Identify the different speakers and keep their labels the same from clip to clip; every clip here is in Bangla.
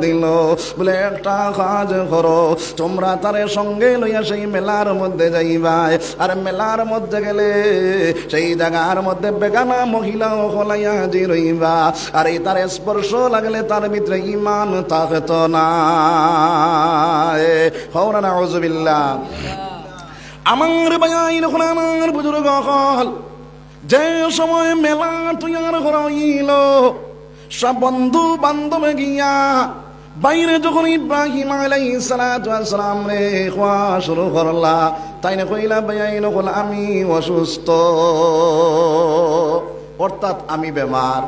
Speaker 1: দিল বলে একটা কাজ করো, তোমরা তারে সঙ্গে লইয়া সেই মেলার মধ্যে যাইবাই। আর মেলার মধ্যে গেলে সেই জায়গার মধ্যে বেগানা মহিলা হলাইয়া হাজি রইবা। আর এই তার স্পর্শ লাগলে তার ভিতরে ইমান থাকত না। হওনা নাউজুবিল্লাহ। আমার ভাই যখন আমার বুজুর্গ হল, যে সময় মেলা তৈয়ার করা হইল, সব বন্ধু বান্ধবে গিয়া বাইরে যখন ইব্রাহিম আলাইহিস সালাতু ওয়াস সালাম রে খাওয়া শুরু করলা, তাই না কইলা ভাই নকল আমি অসুস্থ, অর্থাৎ আমি বেমার।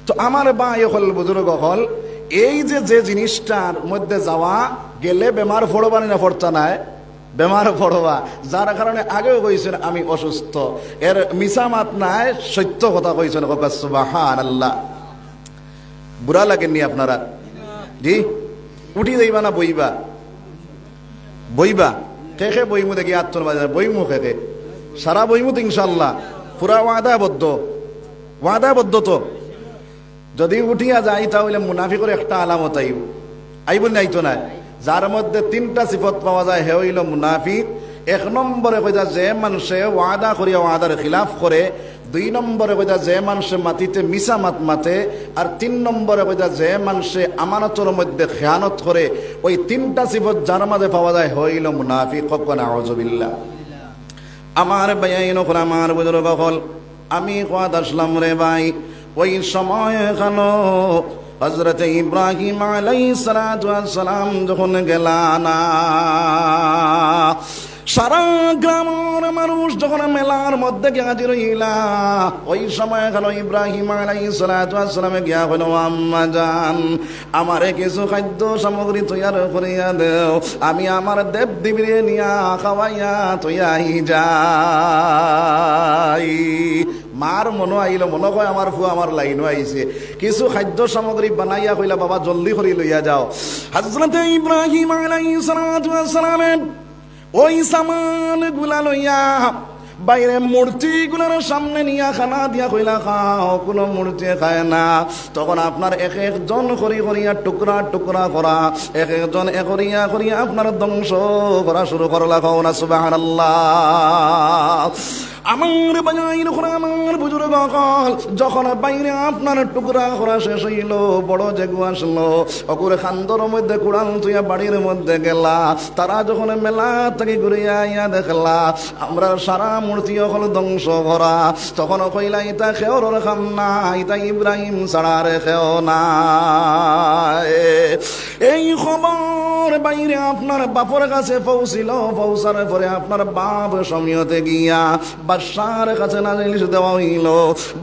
Speaker 1: তো আমার ভাই হল বুজুর্গ হল, এই যে জিনিসটার মধ্যে যাওয়া গেলে বেমার পড়বানি না পড়তা নাই, বেমার পড়বা, যার কারণে আগেও কইছেন আমি অসুস্থ, এর মিছা মাত নাই, সত্য কথা কইছেন। সুবহানাল্লাহ। বুড়া লাগেননি আপনারা? জি, উঠি যাইবা না বইবা? বইবা। কে কে বইমু দেখি আত্মন বাজার বইমু, কে সারা বইমু তো ইনশাল্লাহ পুরা ওয়াদাবদ্ধ। তো যদি উঠিয়া যাই তাহলে মুনাফিকের একটা আলামত আইব নাই তো নাই। যার মধ্যে তিনটা সিফত পাওয়া যায়, হে হইল মুনাফিক। এক নম্বরে কইতা যে মানুষে ওয়াদা করিয়া ওয়াদার খিলাফ করে, দুই নম্বরে কইতা যে মানুষে মাটিতে মিছা মাত মাতে, আর তিন নম্বরে কইতা যে মানুষে আমানতের মধ্যে খেয়ানত করে। ওই তিনটা সিফত যার মাঝে পাওয়া যায় হইল মুনাফিক। নাউজুবিল্লাহ। আমার ভাইয়াইন হল, আমার বুজুর্গ হল, আমি কোয়াদ আসলাম রে ভাই, ওই সময় খানো হযরত ইব্রাহিম আলাইহিস সালাতু ওয়াস সালাম যখন গেলানা, সারা গ্রামের মানুষ যখন মেলার মধ্যে গিয়া হাজির হইলা, ওই সময় গেল ইব্রাহিম আলাইহিস সালাতু ওয়াস সালামে গিয়া হইল, আম্মা জান, আমারে কিছু খাদ্য সামগ্রী তৈয়ার করিয়া দেও, আমি আমার দেব দেবীরে নিয়া খাওয়াইয়া তৈয়াই যাই। মার মনো আইল, মনে কয় আমার ফুয়া আমার লাইনও আইছে, কিছু খাদ্য সামগ্রী বানাইয়া কইলা বাবা জলদি করে লইয়া যাও। হযরত ইব্রাহিম আলাইহিস সালাতু ওয়াস সালামে ওই সামান গুলা লইয়া বাইরে মূর্তি গুলার সামনে নিয়া খানা দিয়া কইলা খাও, কোনো মূর্তি খায় না। তখন আপনার এক একজন করিয়া টুকরা টুকরা করা, এক একজন করিয়া আপনার ধ্বংস করা শুরু করলা। খাও না সুবহানাল্লাহ। আমার বাজাইর করে আমার বুজুর্গ হল, যখন বাইরে আপনার টুকরা করা শেষ হইল, বড় জেগু আসলো, অকুর খান্দর মধ্যে কুড়াল তুইয়া বাড়ির মধ্যে গেলা। তারা যখন মেলা থেকে ঘুরিয়া ইয়া দেখলা আমরা সারা মূর্তি হল ধ্বংস করা, তখন কইলা ইতা খেওর খাম না, ইতা ইব্রাহিম ছাড়ার খেও না। এই খবর বাইরে আপনার বাপর কাছে পৌঁছিল, পৌঁছার পরে আপনার বাপ সমীয়তে গিয়া বাদশার কাছে নালিশ দেওয়া হইল।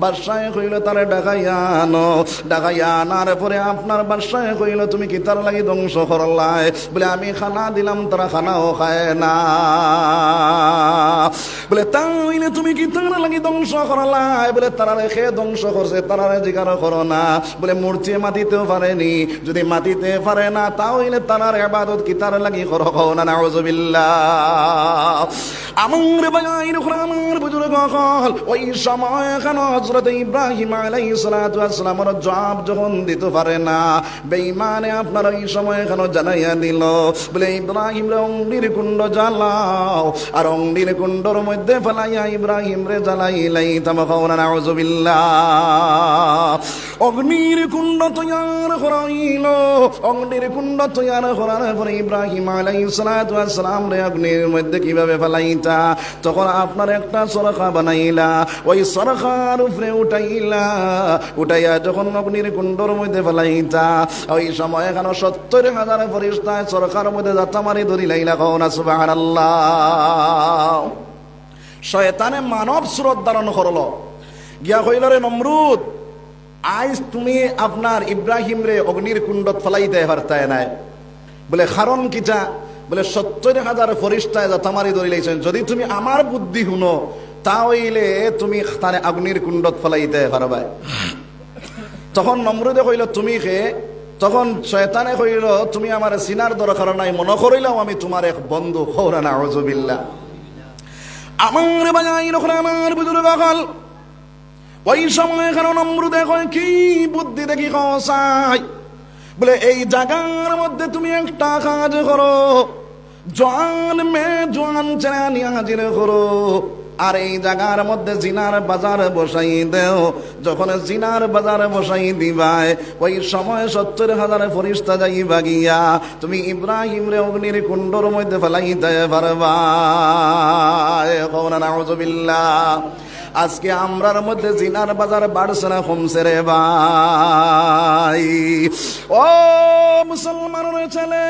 Speaker 1: বাদশাহে কইল তারে ডাকাইয়া আনো, ডাকাইয়া আনার পরে আপনার বাদশাহে কইল তুমি কি তার লাগি ধ্বংস করলাই? বলে আমি খানা দিলাম, তারা খানাও খায় না। বলে তাইলে তুমি কি তার লাগি ধ্বংস করলাই? বলে তারা রেখে ধ্বংস করছে, তারা জিজ্ঞার করো না। বলে মূর্তি মাটিতেও পারেনি, যদি মাটিতে পারে না তাহলে তার ইবাদত কি তার লাগি করো? না নাউজুবিল্লাহ। আমার ভাইয়ের আমার বুজুর্গ হল, ওই সময় কেন হযরত ইব্রাহিম আলাইহিস সালাতু ওয়াস সালামের জবাব যখন দিতে পারে না, বেঈমানে আপনার ওই সময় কেন জানাইয়া দিল, বলে ইব্রাহিম রে অগ্নির কুণ্ড জ্বালাও, আর অগ্নির কুণ্ডর মধ্যে ফেলাইয়া ইব্রাহিম রে জ্বালাইলাই। তামাখাওনা নাউজুবিল্লাহ। অগ্নির কুণ্ড তৈয়ার করা হইল, অগ্নির কুণ্ড তৈয়ার করার পরে ইব্রাহিম আলাইহিস সালাতু ওয়াস সালাম রে অগ্নির মধ্যে কিভাবে ফেলাইতা, তখন আপনার একটা সরখা বানাইলা, ওই সরখার উপরে উঠাইলা, উঠাইয়া যখন অগ্নির কুণ্ডর মধ্যে ফেলাইতা, ওই সময় এখানে ৭০,০০০ ফেরেশতা সরখার মধ্যে যাতা মারি ধরি লাইলা। খাও না সুবহানাল্লাহ। শয়তানে মানব সুরত ধারণ করলো, গিয়া কইল রে নমরুদ, আজ তুমি আপনার ইব্রাহিম রে অগ্নির কুণ্ডত ফেলাইতে পারতায় নাই। বলে কারণ কিটা? বলে ৭০,০০০ ফেরেশতায় যাতা মারি ধরি লাইছেন, যদি তুমি আমার বুদ্ধি শুনো তাহলে তুমি তারে অগ্নির কুণ্ডত ফেলাইতে পারবা। তখন নমরুদে কইল তুমি কে? তখন শয়তানে কইল তুমি আমার সিনার দরকার নাই, মনে করিলাম আমি তোমার এক বন্ধু। খাও না নাউজুবিল্লাহ। আমার ভাইয়ের আমার বুজুর্গ হল, ওই সময় কেন নমরুদে কয় কি বুদ্ধি দেখি কসাই, বলে এই জায়গার মধ্যে তুমি একটা কাজ করো, জোয়ান মেয়ে জোয়ান ছেলে নিয়ে হাজির করো, আর এই জায়গার মধ্যে জিনার বাজার বসাই দেও। যখন জিনার বাজার বসাই দিবাই, ওই সময় 70,000 ফেরেশতা যাইবা গিয়া তুমি ইব্রাহিম রে অগ্নির কুণ্ডর মধ্যে ফেলাইতে পারবা। নাউযুবিল্লাহ। আজকে আমরার মধ্যে জিনার বাজার বাড়ছে না কমছে রে ভাই? ও মুসলমানের ছেলে,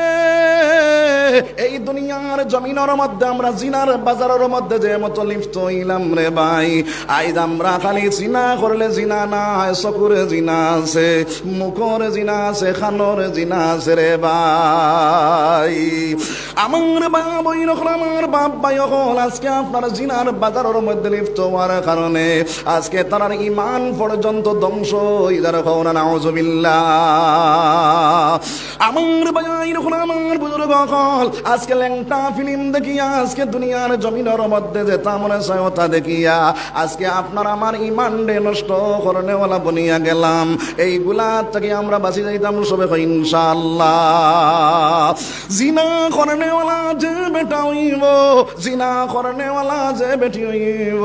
Speaker 1: এই দুনিয়ার জমিনের মধ্যে আমরা জিনার বাজারের মধ্যে যে মতো লিপ্ত হইলাম রে ভাই, আইজ আমরা খালি জিনা করলে জিনা না, চকুরে জিনা আছে, মুখরে জিনা আছে, খানরে জিনা আছে রে ভাই। আমার বাপ ওই রকম, আমার বাপ ভাই হল আজকে আপনার জিনার বাজারের মধ্যে লিপ্ত হওয়ার কারণে আজকে তার ইমান পর্যন্ত ধ্বংস হয়ে যার কওনা নাউযুবিল্লাহ। আমার ভাই এরকম, আমার বুজুর্গ হল আজকে ল্যাংটা ফিল্ম দেখিয়া আজকে দুনিয়ার জমিনের মধ্যে যে তামনে সহায়তা দেখিয়া আজকে আপনার আমার ইমান নষ্ট করনেওয়ালা বনিয়া গেলাম। এইগুলা থেকে আমরা বাঁচি যাইতাম সবে ইনশাআল্লাহ। জিনা করনেওয়ালা যে বেটা হইব, জিনা করনেওয়ালা যে বেটি হইব,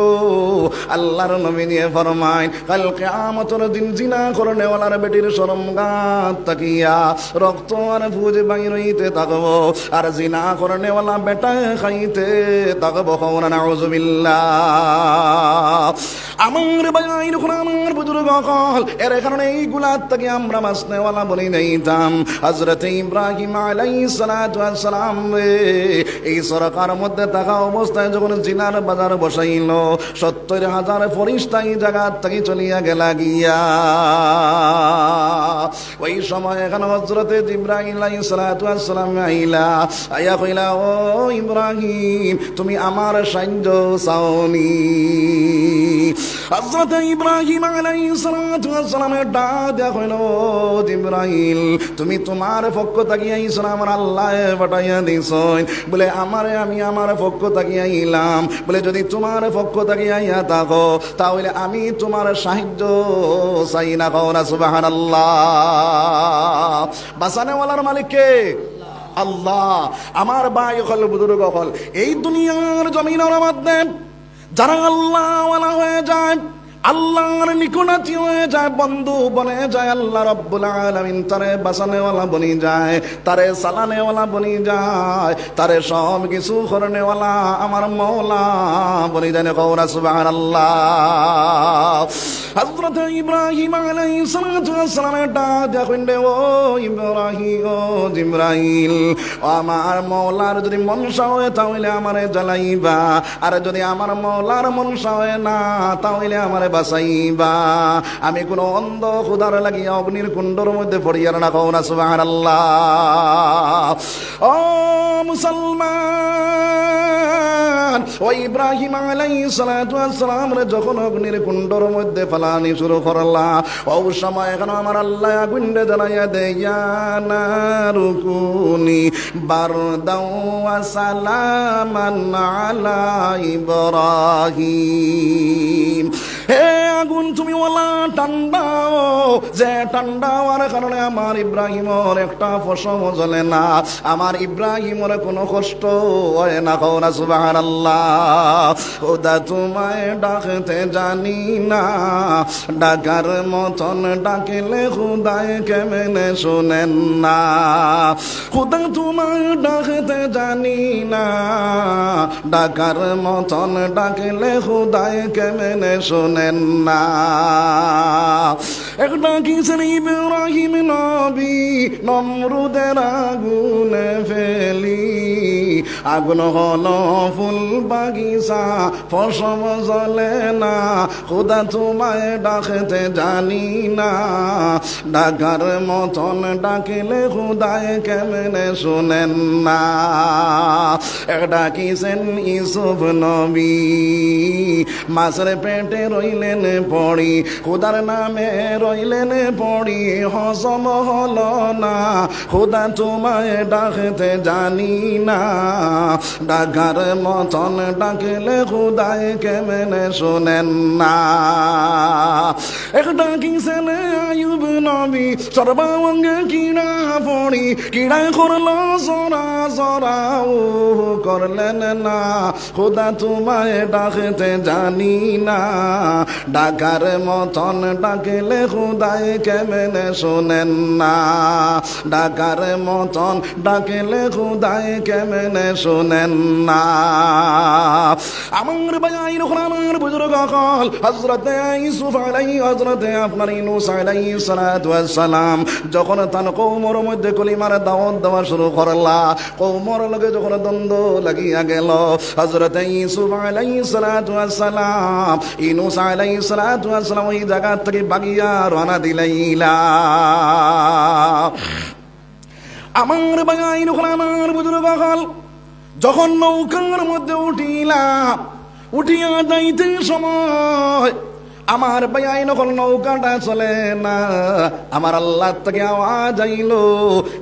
Speaker 1: আল্লাহর নবী নিয়ে ফরমায় কাল কিয়ামতের দিন জিনা করনেওয়ালার বেটির শরমগাত তাকিয়া রক্ত আর ফুজ বাইর হইতে থাকবো, আর জিনা করনেওয়ালা বেটা খাইতে থাকবো। নাউযুবিল্লাহ। আমার ভাই এরকম, আমার বুজুর্গ হল এর কারণে এইগুলা থেকে আমরা বাঁচনেওয়ালা বলি নিতাম। হযরত ইব্রাহিম আলাইহিস সালাতু ওয়াস সালাম এই সরকার মধ্যে থাকা অবস্থায় যখন জিনার বাজার বসাইল, 70,000 ফেরেশতা এই জায়গা থেকে চলিয়া গেলা গিয়া। ওই সময় এখন হযরত ইব্রাহিম আলাইহিস সালাতু ওয়াস সালাম আইলা, আয়া কইলা ও ইব্রাহিম তুমি আমার সাহায্য চাওনি? হযরত ইব্রাহিম আলাইহিস সালাতু ওয়াস সালামের ডাক দেয়া কইল, ইব্রাহিম তুমি তোমার পক্ষ থেকে আইছো না আমার আল্লাহ পাঠাইয়া দিছেন? বলে আমারে আমি আমার পক্ষ থেকে আইলাম। বলে যদি তোমার পক্ষ থেকে আইয়া থাকো তাহলে আমি তোমার সাহায্য চাই না। কওনা সুবহানাল্লাহ। বাঁচানেওয়ালার মালিক কে? আল্লাহ। আমার ভাই হল বুজুর্গ হল এই দুনিয়ার জমিনের মধ্যে যারা আল্লাহ ওয়ালা হয়ে যায়, আল্লাহর নিকটাত্মী হয়ে যায়, বন্ধু বনে যায়, আল্লাহ রাব্বুল আলামিন তারে বাঁচানেওয়ালা বনি যায়, তারে চালানেওয়ালা বনি যায়, তারে সব কিছু করনেওয়ালা আমার মওলা বনি যায়। কওনা সুবহানাল্লাহ। হযরত ইব্রাহিম আলাইহিস সালাতু ওয়াস সালামের ডাক দেখেন রে, ও ইব্রাহিম, ও জিবরাইল, আমার মওলার যদি মনসা হয় তাহলে আমারে জ্বালাইবা, আর যদি আমার মওলার মনসা হয় না তাহলে আমারে বাঁচাইবা। আমি কোন অন্ধ খুদার লাগিয়া অগ্নির কুণ্ডর মধ্যে পড়িয়ার না। কওনা সুবহানাল্লাহ। ও মুসলমান, ও ইব্রাহিম আলাইহিস সালাতু ওয়াস সালাম রে যখন অগ্নির কুণ্ডর মধ্যে ফালানি শুরু করলা, ও সময় এখন আমার আল্লাহ আগুনরে জ্বালাইয়া দেয়া না রুকুনি বারদাও ওয়া সালামান আলা ইব্রাহিম। হে আগুন তুমি ওলা ঠান্ডাও, যে ঠান্ডা হওয়ার কারণে আমার ইব্রাহিমর একটা পশম জ্বলে না, আমার ইব্রাহিমর কোনো কষ্ট হয় না। কওনা সুবহানাল্লাহ। খোদা তোমায় ডাকতে জানি না, ডাকার মতন ডাকিলে খুদায় কেমনে শোনেন না। খোদা তোমায় ডাকতে জানি না, ডাকার মতন ডাকিলে খুদায় কেমনে শোনেন না। একটা কিসের ইব্রাহিম নবী নমরুদের আগুনে ফেলি, আগুন হলো ফুল বাগিচা ফসল জ্বলে না। খোদা তোমায় ডাকতে জানি না, ডাকার মতন ডাকিলে খুদায় কেমনে শোনেন না। একটা কিসেন ইউসুফ নবী মাছের পেটে রইলেন পড়ি, খোদার নামে রইলেন পড়ি, হজম হলো না। খোদা তোমায় ডাকতে জানি না, ডাকার মতন ডাকলে খুদাই কেমনে শোনেন না। একটা কিসেন আয়ুব নবী সর্বাঙ্গে কিড়া পড়ি, কিড়া করলো জরা জরা ও করলেন না, খুদা তোমায় ডাকতে জানি না। ডাকার মতন ডাকলে খুদাই কেমনে শোনেন না, ডাকার মতন ডাকলে খুদাই কেমনে শোনেন না। আমার ভাইয়ের আমার বুজুর্গ কল হযরতে ইউসুফ হযরতে আপনার ইউনূস আলাইহিস সালাতু ওয়াস সালাম যখন তার কওমের মধ্যে কলিমার দাওয়াত দেওয়া শুরু করলা, কওমের লগে যখন দ্বন্দ্ব লাগিয়া গেল, হযরতে ইউসুফ আলাইহিস সালাতু ওয়াস সালাম ইউনূস আলাইহিস সালাতু ওয়াস সালাম ওই জায়গা থেকে ভাগিয়া রওনা দিলাইলা। আমার ভাইয়ের আমার বুজুর্গ কল যখন নৌকার মধ্যে উঠিয়া যাইতে সময় আমার ভাই নকল নৌকাটা চলে না, আমার আল্লাহ থেকে আওয়াজ আইলো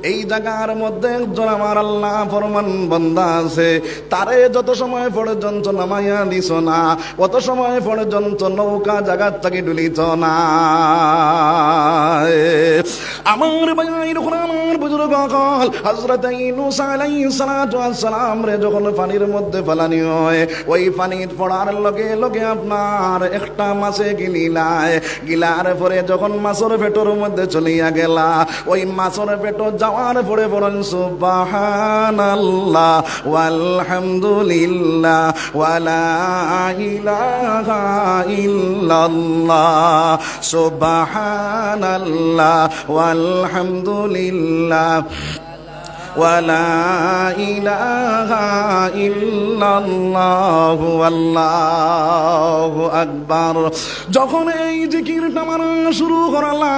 Speaker 1: এই জায়গার মধ্যে একজন আমার আল্লাহ ফরমান বান্দা আছে, তারে যত সময় পর্যন্ত নামাইয়া দিছ না অত সময় পর্যন্ত নৌকা জায়গার থেকে ডুলিত না। আমার ভাই আমার বুজুর্গ কল হযরতে ইউনূস আলাইহিস সালাতু ওয়াস সালাম রে যখন পানির মধ্যে ফেলানি হয়, ওই পানির পড়ার লগে লগে আপনার একটা মাছে গিলার পরে যখন মাছের পেটের মধ্যে চলিয়া গেলা, ওই মাছের পেট যাওয়ার পরে বলেন সুবহানাল্লাহ ওয়ালহামদুলিল্লাহ ওয়ালা ইলাহা ইল্লাল্লাহ, সুবহানাল্লাহ ওয়ালহামদুলিল্লাহ ওয়ালা ইলাহা ইল্লাল্লাহু আল্লাহু আকবার। যখন এই জিকিরটা মারা শুরু করলা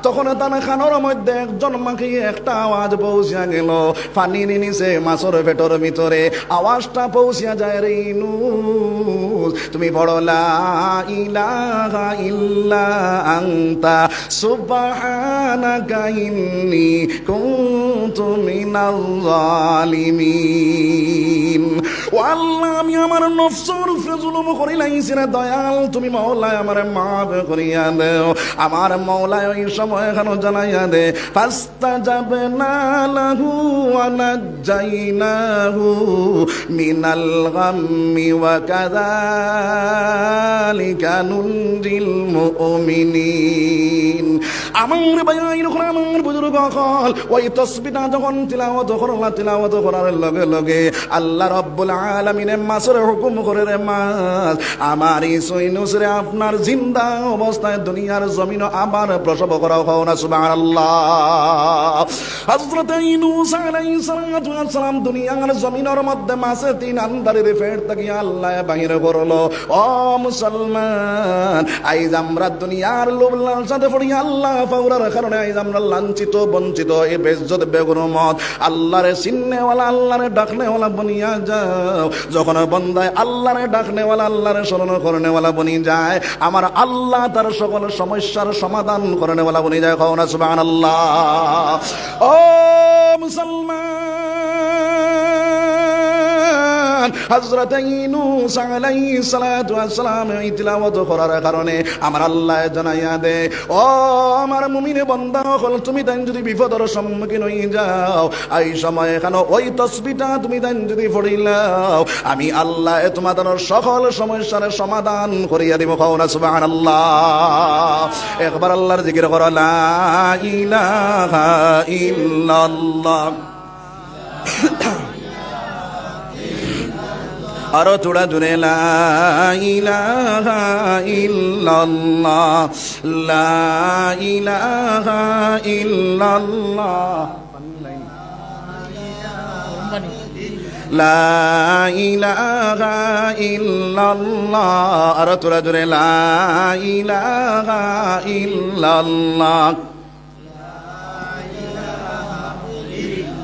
Speaker 1: তখন তার খানোর মধ্যে একজন মাকে একটা আওয়াজ পৌঁছিয়া গেল, পানির নিচে মাছের পেটের ভিতরে আওয়াজটা পৌঁছিয়া যায়, রে ইউনূস তুমি বড় লা ইলাহা ইল্লা আনতা সুবহানাকা ইন্নী কুনতু মিনাল জালিমিন। ও আল্লাহ আমি আমার নফসের উপরে জুলুম করিলাইছি রে দয়াল, তুমি মাওলায় আমারে মাফ করিয়া দেও। আমার মাওলায় ওই সময় কেন জানাইয়া দে ফাস্তাজাবনা লাহু ওয়া নাজ্জাইনাহু মিনাল গাম্মি ওয়া কাযালিকা নুনজিল মুমিনিন। আমার ভাই আমার বুজুর্গ কল ওই তাসবিহটা যখন তিলাওয়াত করার লগে লগে আল্লাহ রাব্বুল আলামিনের মাছের হুকুম করে, রে মাছ আমার ইউনূস রে আপনার জিন্দা অবস্থায় দুনিয়ার জমিন আবার প্রসব করা হয় না, সুবহানাল্লাহ। হযরত ইউনূস আলাইহিস সালাতু ওয়াস সালাম দুনিয়ার জমিনের মধ্যে মাছে তিন আন্দারের পেট থেকে আল্লাহ বাহির করলো। ও মুসলমান, আইজ আমরা দুনিয়ার লোভ লালসাতে পড়ি, আল্লাহ পাওয়ার কারণে আইজ আমরা লাঞ্ছিত বঞ্চিত এই বেইজ্জত বেগরমত আল্লাহরে চিন্নেওয়ালা আল্লাহরে ডাকনেওয়ালা বনিয়া যাও। যখন বন্দায় আল্লাহরে ডাকনেওয়ালা আল্লাহরে স্মরণ করনেওয়ালা বনি যায়, আমার আল্লাহ তার সকল সমস্যার সমাধান করনেওয়ালা বনি যায়। কও না সুবহানাল্লাহ। ও মুসলমান, হযরত ইউনূস আলাইহিস সালাতু ওয়াস সালাম এই তিলাওয়াত করার কারণে আমার আল্লাহ জানাইয়া দে, ও আমার মুমিনে বান্দা হল তুমি তাই যদি বিপদের সম্মুখীন হয়ে যাও, এই সময় এখানে ওই তাসবিহটা তুমি তাই যদি পড়িলাও, আমি আল্লাহ তোমাদের সকল সমস্যার সমাধান করিয়া দিব। কও না সুবহানাল্লাহ। একবার আল্লাহর জিকির করো, লা ইলাহা ইল্লাল্লাহ। আরো থোড়া জোরে, লা ইলাহা ইল্লাল্লাহ লা ইলাহা ইল্লাল্লাহ লা ইলাহা ইল্লাল্লাহ। আরো থোড়া জোরে, লা ইলাহা ইল্লাল্লাহ।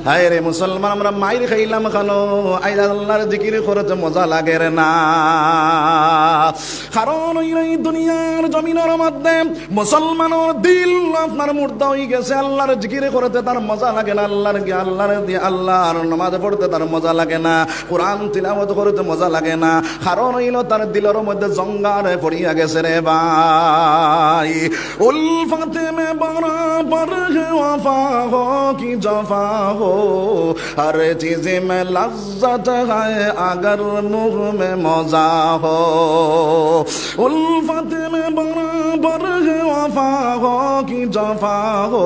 Speaker 1: হায় রে মুসলমান, আমরা মাইর খাইলাম খানো, আল্লাহর জিকির করতে মজা লাগে রে না। কারণ এই দুনিয়ার জমিনের মধ্যে মুসলমানের দিল আপনার মুর্দা হয়ে গেছে। আল্লাহর জিকির করতে তার মজা লাগে না, আল্লাহর নামাজ পড়তে তার মজা লাগে না, কোরআন তিলাওয়াত করতে মজা লাগে না। কারণ হইল তার দিলের মধ্যে জঙ্গারে পড়িয়া গেছে রে ভাই। উলফতে মে বরাবর হে ওয়াফা হো কি জফা হো, हर चीज में लज्जत है अगर मुँह में मजा हो। उल्फत में बराबर है वफा हो कि जफा हो,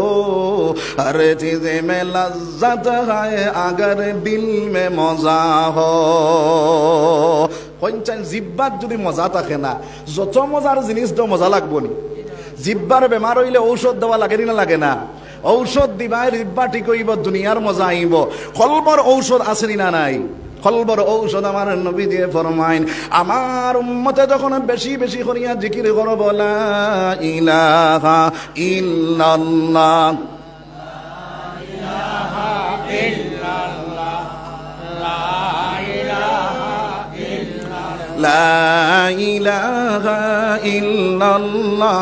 Speaker 1: हर चीज में लज्जत है अगर दिल में मजा हो। কইনচান জিব্বার যদি মজা থাকে না, যত মজার জিনিস তো মজা লাগবো নি। জিব্বার বেমার হইলে ঔষধ দেওয়া লাগে না, লাগে না? ঔষধ দিবাই জিব্বা ঠিক হইব, দুনিয়ার মজা আইব। কলবর ঔষধ আছে না নাই? কলবর ঔষধ আমার নবী দিয়ে ফরমাইন, আমার উম্মতে যখন বেশি বেশি করিয়া জিকির করব লা ইলাহা ইল্লাল্লাহ, লা ইলাহা ইল্লাল্লাহ,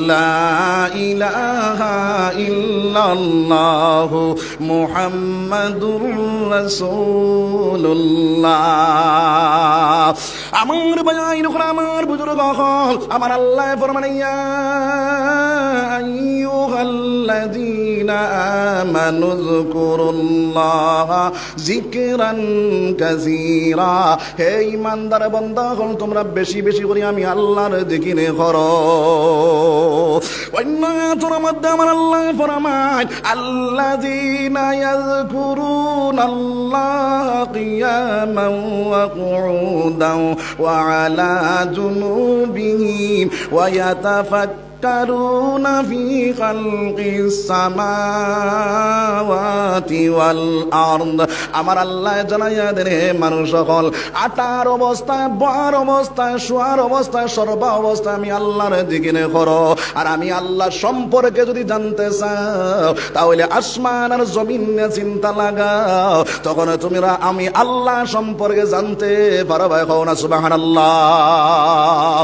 Speaker 1: লা ইলাহা ইল্লাল্লাহ মুহাম্মাদুর রাসূলুল্লাহ। আমার বায়াইন করে আমার বুজুর্গ হল, আমার আল্লাহ ফরমান ইয়া আইয়ুহাল্লাযীনা আমানু যিকুরুল্লাহ যিকরান কাসীরা। হে ঈমানদার বান্দা হল, তোমরা বেশি বেশি করে আমি আল্লাহর জিকির করো। অন্য আয়াতের মধ্যে আমার আল্লাহ ফরমায় আল্লাযীনা ইয়াযকুরুনাল্লাহা কিয়ামান ওয়া কুউদান ওয়া আলা জুনুবিহিম ওয়া ইয়াতাফাক্কারুনা ফি খালকিস সামাওয়াতি ওয়াল আরদ। আমার আল্লাহ জানাইয়া দেন, হে মানুষ সকল, আটার অবস্থায়, বয়ার অবস্থায়, শোয়ার অবস্থায়, সর্বা অবস্থায় আমি আল্লাহর জিকির করো। আর আমি আল্লাহ সম্পর্কে যদি জানতে চাও তাহলে আসমান আর জমিন নিয়ে চিন্তা লাগাও, তখন তোমরা আমি আল্লাহ সম্পর্কে জানতে পারবে। কও না সুবহানাল্লাহ।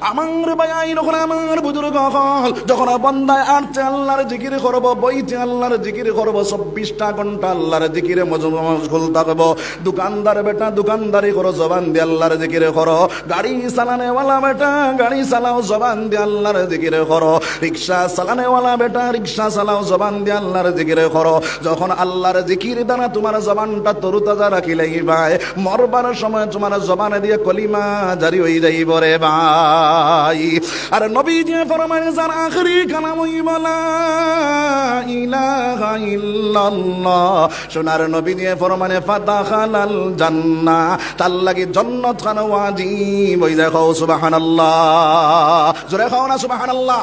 Speaker 1: আমার ভাই যখন আমার বুজুর্গ হল, যখন বান্দায় আটতে আল্লাহর জিকির করব, বইতে আল্লাহর জিকির করব, 24টা ঘন্টা আল্লাহর জিকিরে মজগুল থাকবো। দোকানদার বেটা দোকানদারি করো, জবান দিয়ে আল্লাহর জিকির করো। গাড়ি চালানেওয়ালা বেটা গাড়ি চালাও, জবান দিয়ে আল্লাহর জিকির করো। রিক্সা চালানেওয়ালা বেটা রিক্সা চালাও, জবান দিয়ে আল্লাহর জিকির করো। যখন আল্লাহর জিকির দ্বারা তোমার জবানটা তরুতাজা রাখিলেই ভাই, মরবার সময় তোমার জবানে দিয়ে কলিমা জারি হয়ে যাইব রে ভাই। আর নবী যে ফরমায় যার আখরি কালাম হইব লা ইলাহা ইল্লাল্লাহ, সোনার নবী দিয়ে ফরমানে ফাদাখালাল জান্নাহ, তার লাগি জান্নাত খানা ওয়াজিব হই যায়। কও সুবহানাল্লাহ, জোরে কও না সুবহানাল্লাহ।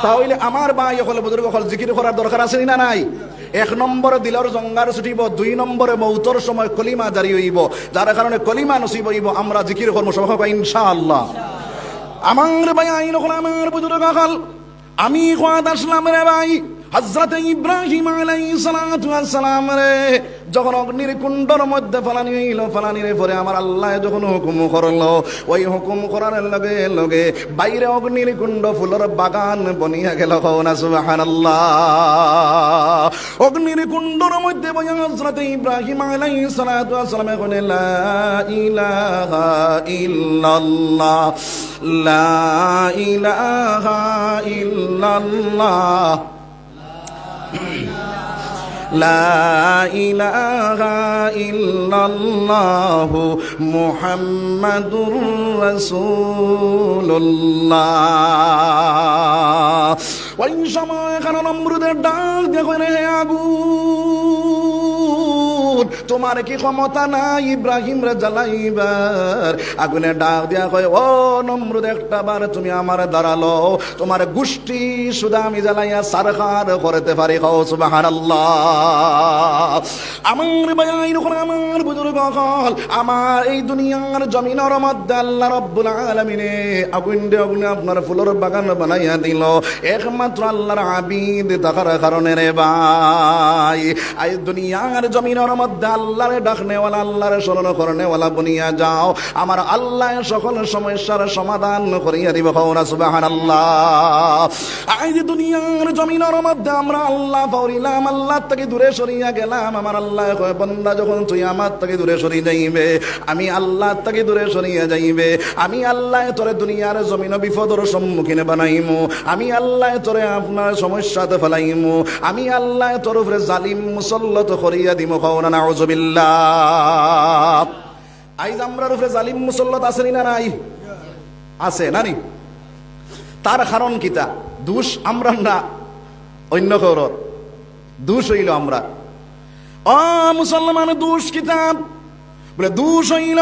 Speaker 1: তাহলে আমার ভাই হল বুজুর্গ হল, জিকির করার দরকার আছে না নাই? 1 নম্বরে দিলর জঙ্গার ছুটিব, 2 নম্বরে মৌতর সময় কলিমা জারি হইব, যার কারণে কলিমা নসিব হইব। আমরা জিকির করবো সবাই ইনশাআল্লাহ। আমার ভাই আইন হল, আমার বুজুর্গ হল, আমি খোয়াদ আসলাম রে ভাই। হযরত ইব্রাহিম আলাইহিস সালাতু ওয়াস সালাম রে যখন অগ্নির কুণ্ডর মধ্যে ফালানি হইল, ফালানির পরে আমার আল্লাহ যখন হুকুম করলো, ওই হুকুম করার লগে লগে বাইরে অগ্নির কুণ্ড ফুলের বাগান বনিয়া গেল। না সুবহানাল্লাহ। অগ্নির কুণ্ডর মধ্যে বইয়া হযরত ইব্রাহিম আলাইহিস সালাতু ওয়াস সালাম এখন লা ইলাহা ইল্লাল্লাহ, লা ইলাহা ইল্লাল্লাহ, লা ইলাহা ইল্লাল্লাহ মুহাম্মাদুর রাসূলুল্লাহ। ওই সময় এখানে নমরুদের ডাক দেখো, রে আগুন, তোমার কি ক্ষমতা নাই ইব্রাহিম রে জ্বালাইবার? আগুনে ডাক দিয়া কয়, ও নমরুদ, একটা বার তুমি আমার দাঁড়ালো, তোমার গোষ্ঠী শুধু আমি জ্বালাইয়া সারখার করতে পারি। কও সুবহানাল্লাহ। আমার ভাই আমার বুজুর্গ হল, আমার এই দুনিয়ার জমিনের মধ্যে আল্লাহ রাব্বুল আলামিনে আগুন দিয়ে আগুনে আপনার ফুলের বাগান বানাইয়া দিল, একমাত্র আল্লাহর আবিদ থাকার কারণে রে ভাই। এই দুনিয়ার জমিনের মধ্যে আল্লাহরে ডাকনেওয়ালা, আল্লাহরে স্মরণ করনেওয়ালা বনিয়া যাও, আমার আল্লাহ সকল সমস্যার সমাধান করিয়া দিব। কওনা সুবহানাল্লাহ। আজ দুনিয়ার জমিনের মধ্যে আমরা আল্লাহ পাইলাম, আল্লাহ থেকে দূরে সরিয়া গেলাম। আমার আল্লাহ কয়, বান্দা যখন তুই আমার থেকে দূরে সরিয়ে যাইবে, আমি আল্লাহ থেকে দূরে সরিয়া যাইবে, আমি আল্লাহ তোরে দুনিয়ার জমিন বিপদের সম্মুখীন বানাইমু, আমি আল্লাহ তোরে আপনার সমস্যাতে ফেলাইমু, আমি আল্লাহ তোর উপরে জালিম মুসল্লত করিয়া দিব। কওনা নাউযুবিল্লাহ। আইজ আমরার উপরে জালিম মুসল্লত আছে না নাই? আছে নানি? তার কারণ কিতা? দোষ আমরা না, অন্য কারো দোষ হইল আমরা। ও মুসলমান, দোষ কিতাব বলে দোষ হইল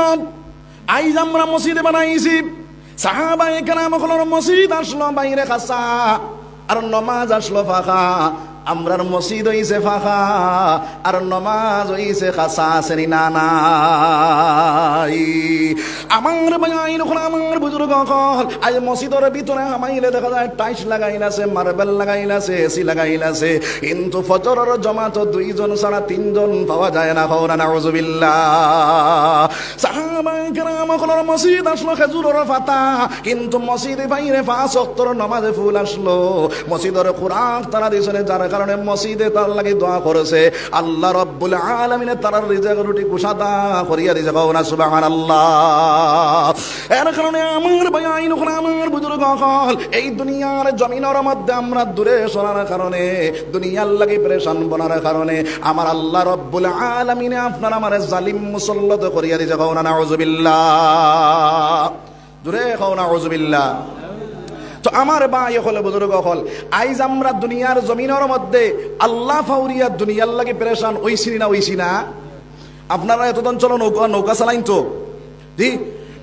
Speaker 1: আইজ আমরা মসজিদে বানাইছি, সাহাবায়ে কেরাম হলোর মসজিদ আসলো বাইরে খাসা, আর নমাজ আসলো ফাঁকা। আমরার মসজিদ হইছে ফাঁকা আর নমাজ হইছে খাসা। শ্রেণী না নাই আমার ভাই, আমার বুজুর্গ কল আজ মসজিদের ভিতরে হামাইলে দেখা যায় টাইস লাগাইলাছে, মার্বেল লাগাইলাছে, এসি লাগাইলাছে, কিন্তু ফজরের জমাত 2 জন ছাড়া 3 জন পাওয়া যায় না। কওনা নাউযুবিল্লাহ। সাহাবায়ে কেরাম হলোর মসজিদ আসলো খেজুরের পাতা, কিন্তু মসজিদে বাইরে 5 ওয়াক্তের নামাজে ফুল আসলো। মসজিদের কোরআন তারা দিয়েছে, যার কারণে মসজিদে তার লাগি দোয়া করেছে, আল্লাহ রাব্বুল আলামিন তার রিজিক রুটি কুশাদা করিয়া দিয়েছে। কওনা সুবহানাল্লাহ। এর কারণে আমার ভাই, আমার বুজুর্গ কল এই দুনিয়ার জমিনের মধ্যে আমরা দূরে সরার কারণে, দুনিয়ার লাগি পেরেশান বনার কারণে আমার আল্লাহ রাব্বুল আলামিন আপনার আমার জালিম মুসল্লত করিয়া দিয়েছে। কওনা নাউযুবিল্লাহ। দূরে কওনা নাউযুবিল্লাহ। তো আমার ভাই হল, বুজুর্গ হল, আইজ আমরা দুনিয়ার জমিনের মধ্যে আল্লাহ ফাউরিয়া দুনিয়ার লাগে পেরেশান ওইছি না, ওইছি না? আপনারা এতদিন চলো নৌকা চালাইন তো, জি